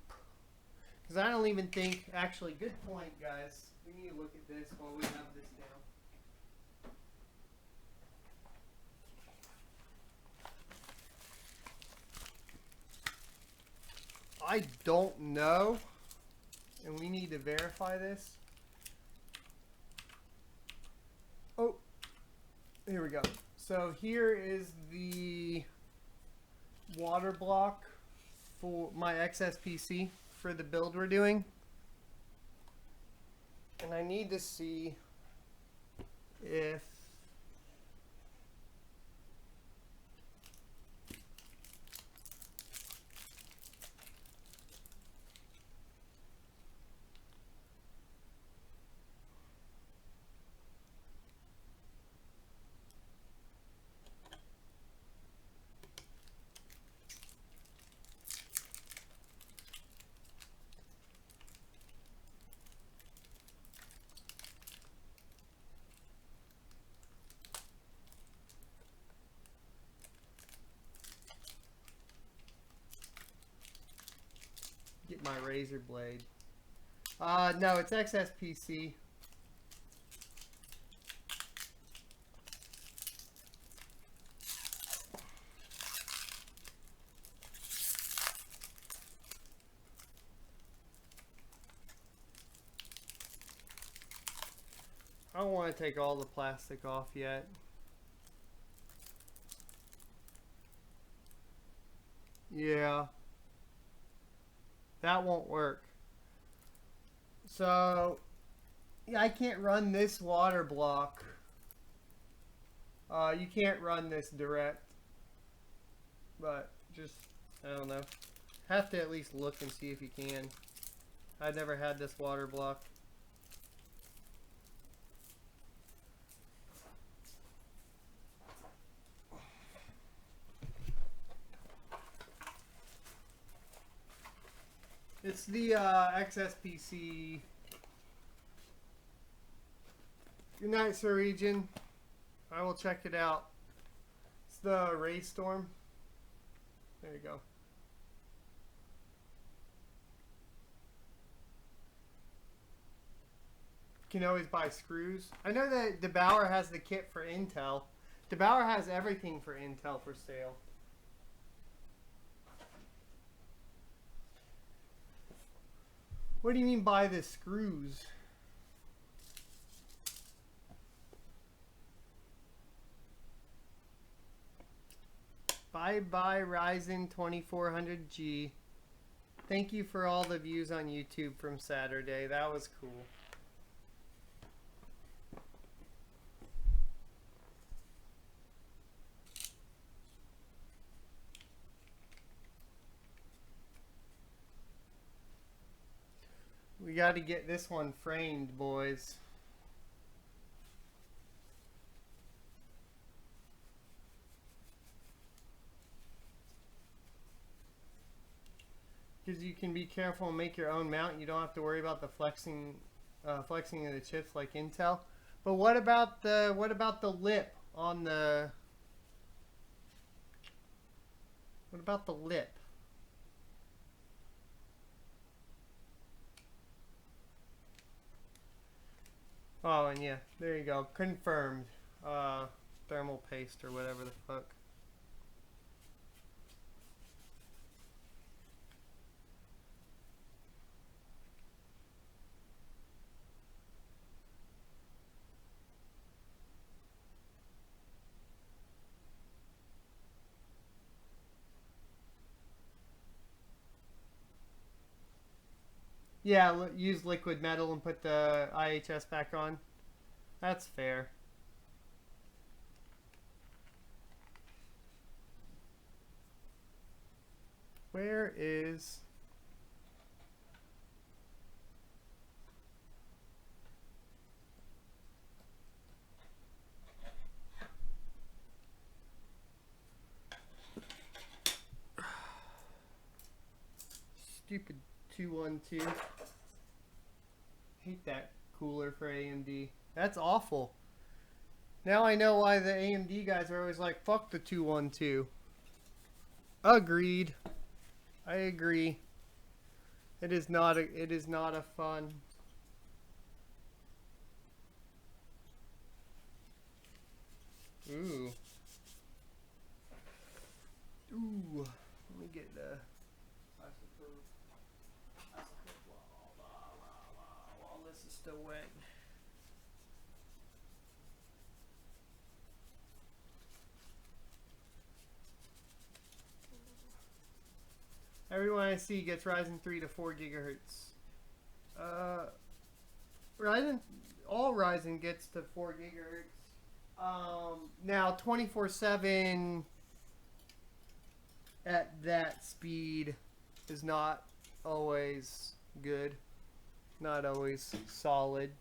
Because I don't even think, actually, good point, guys. We need to look at this while we have this down. I don't know, and we need to verify this. Oh, here we go. So here is the water block for my XSPC for the build we're doing. And I need to see if get my razor blade. No, it's XSPC. I don't want to take all the plastic off yet. Yeah. That won't work. So, yeah, I can't run this water block. You can't run this direct. But, just, I don't know. Have to at least look and see if you can. I've never had this water block. It's the XSPC. Good night, Sir Region. I will check it out. It's the Ray Storm. There you go. You can always buy screws. I know that DeBauer has the kit for Intel. DeBauer has everything for Intel for sale. What do you mean by the screws? Bye bye Ryzen 2400G. Thank you for all the views on YouTube from Saturday. That was cool. We got to get this one framed, boys. Because you can be careful and make your own mount. You don't have to worry about the flexing of the chips like Intel. But what about the lip on the? What about the lip? Oh, and yeah, there you go. Confirmed. Thermal paste or whatever the fuck. Yeah, use liquid metal and put the IHS back on. That's fair. Where is... Stupid 212. Hate that cooler for AMD. That's awful. Now I know why the AMD guys are always like, fuck the 212. Agreed. I agree. It is not a fun. Ooh. Ooh. Let me get the while this is still wet. Everyone I see gets Ryzen 3 to 4 gigahertz. Ryzen, all Ryzen gets to 4 gigahertz. Now 24/7 at that speed is not always good, not always solid.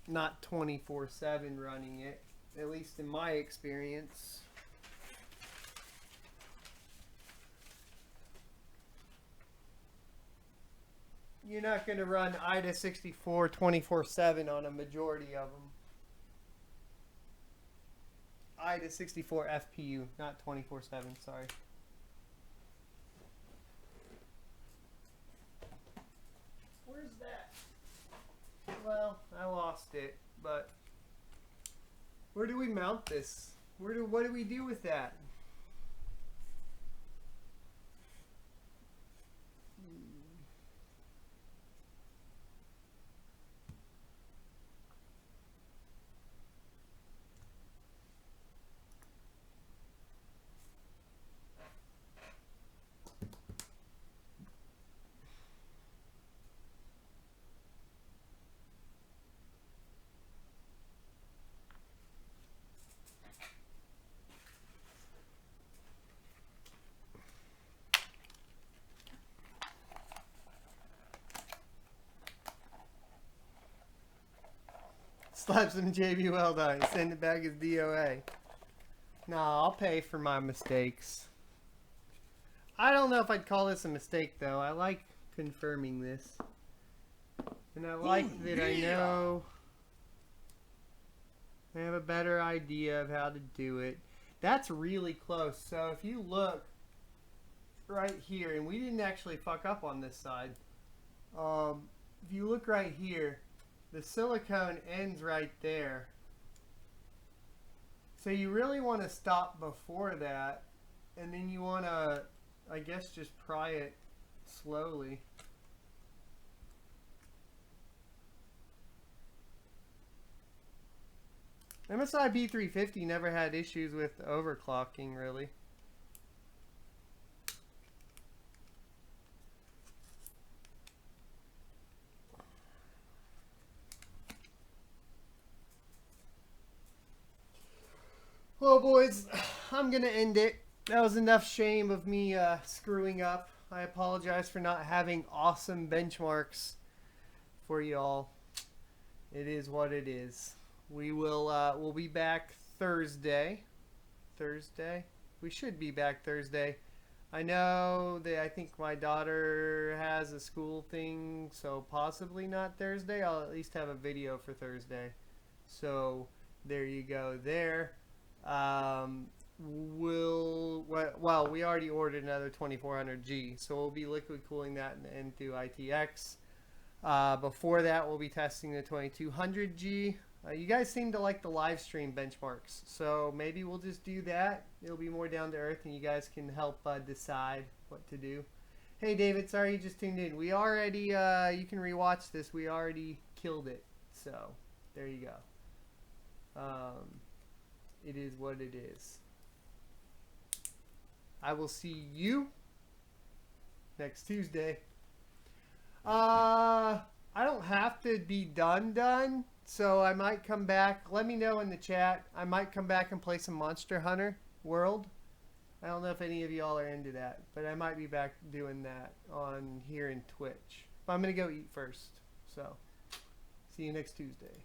Not 24/7 running it, at least in my experience. You're not going to run IDA 64 24/7 on a majority of them. IDA 64 FPU, not 24/7, sorry. Where's that? Well, I lost it, but where do we mount this? What do we do with that? Slap some JB Weld on it. Send it back as DOA. Nah, I'll pay for my mistakes. I don't know if I'd call this a mistake, though. I like confirming this. And I like that I know I have a better idea of how to do it. That's really close. So if you look right here, and we didn't actually fuck up on this side. If you look right here, the silicone ends right there. So you really want to stop before that, and then you want to, I guess, just pry it slowly. MSI B350 never had issues with overclocking, really. Well, boys, I'm going to end it. That was enough shame of me screwing up. I apologize for not having awesome benchmarks for y'all. It is what it is. We will we'll be back Thursday. We should be back Thursday. I know that I think my daughter has a school thing, so possibly not Thursday. I'll at least have a video for Thursday. So there you go there. Well, we already ordered another 2400G, so we'll be liquid cooling that into ITX. Before that, we'll be testing the 2200G. You guys seem to like the live stream benchmarks, so maybe we'll just do that. It'll be more down to earth, and you guys can help decide what to do. Hey, David, sorry you just tuned in. We already, you can rewatch this. We already killed it, so there you go. It is what it is. I will see you next Tuesday. I don't have to be done, so I might come back. Let me know in the chat. I might come back and play some Monster Hunter World. I don't know if any of y'all are into that, but I might be back doing that on here in Twitch. But I'm going to go eat first, so see you next Tuesday.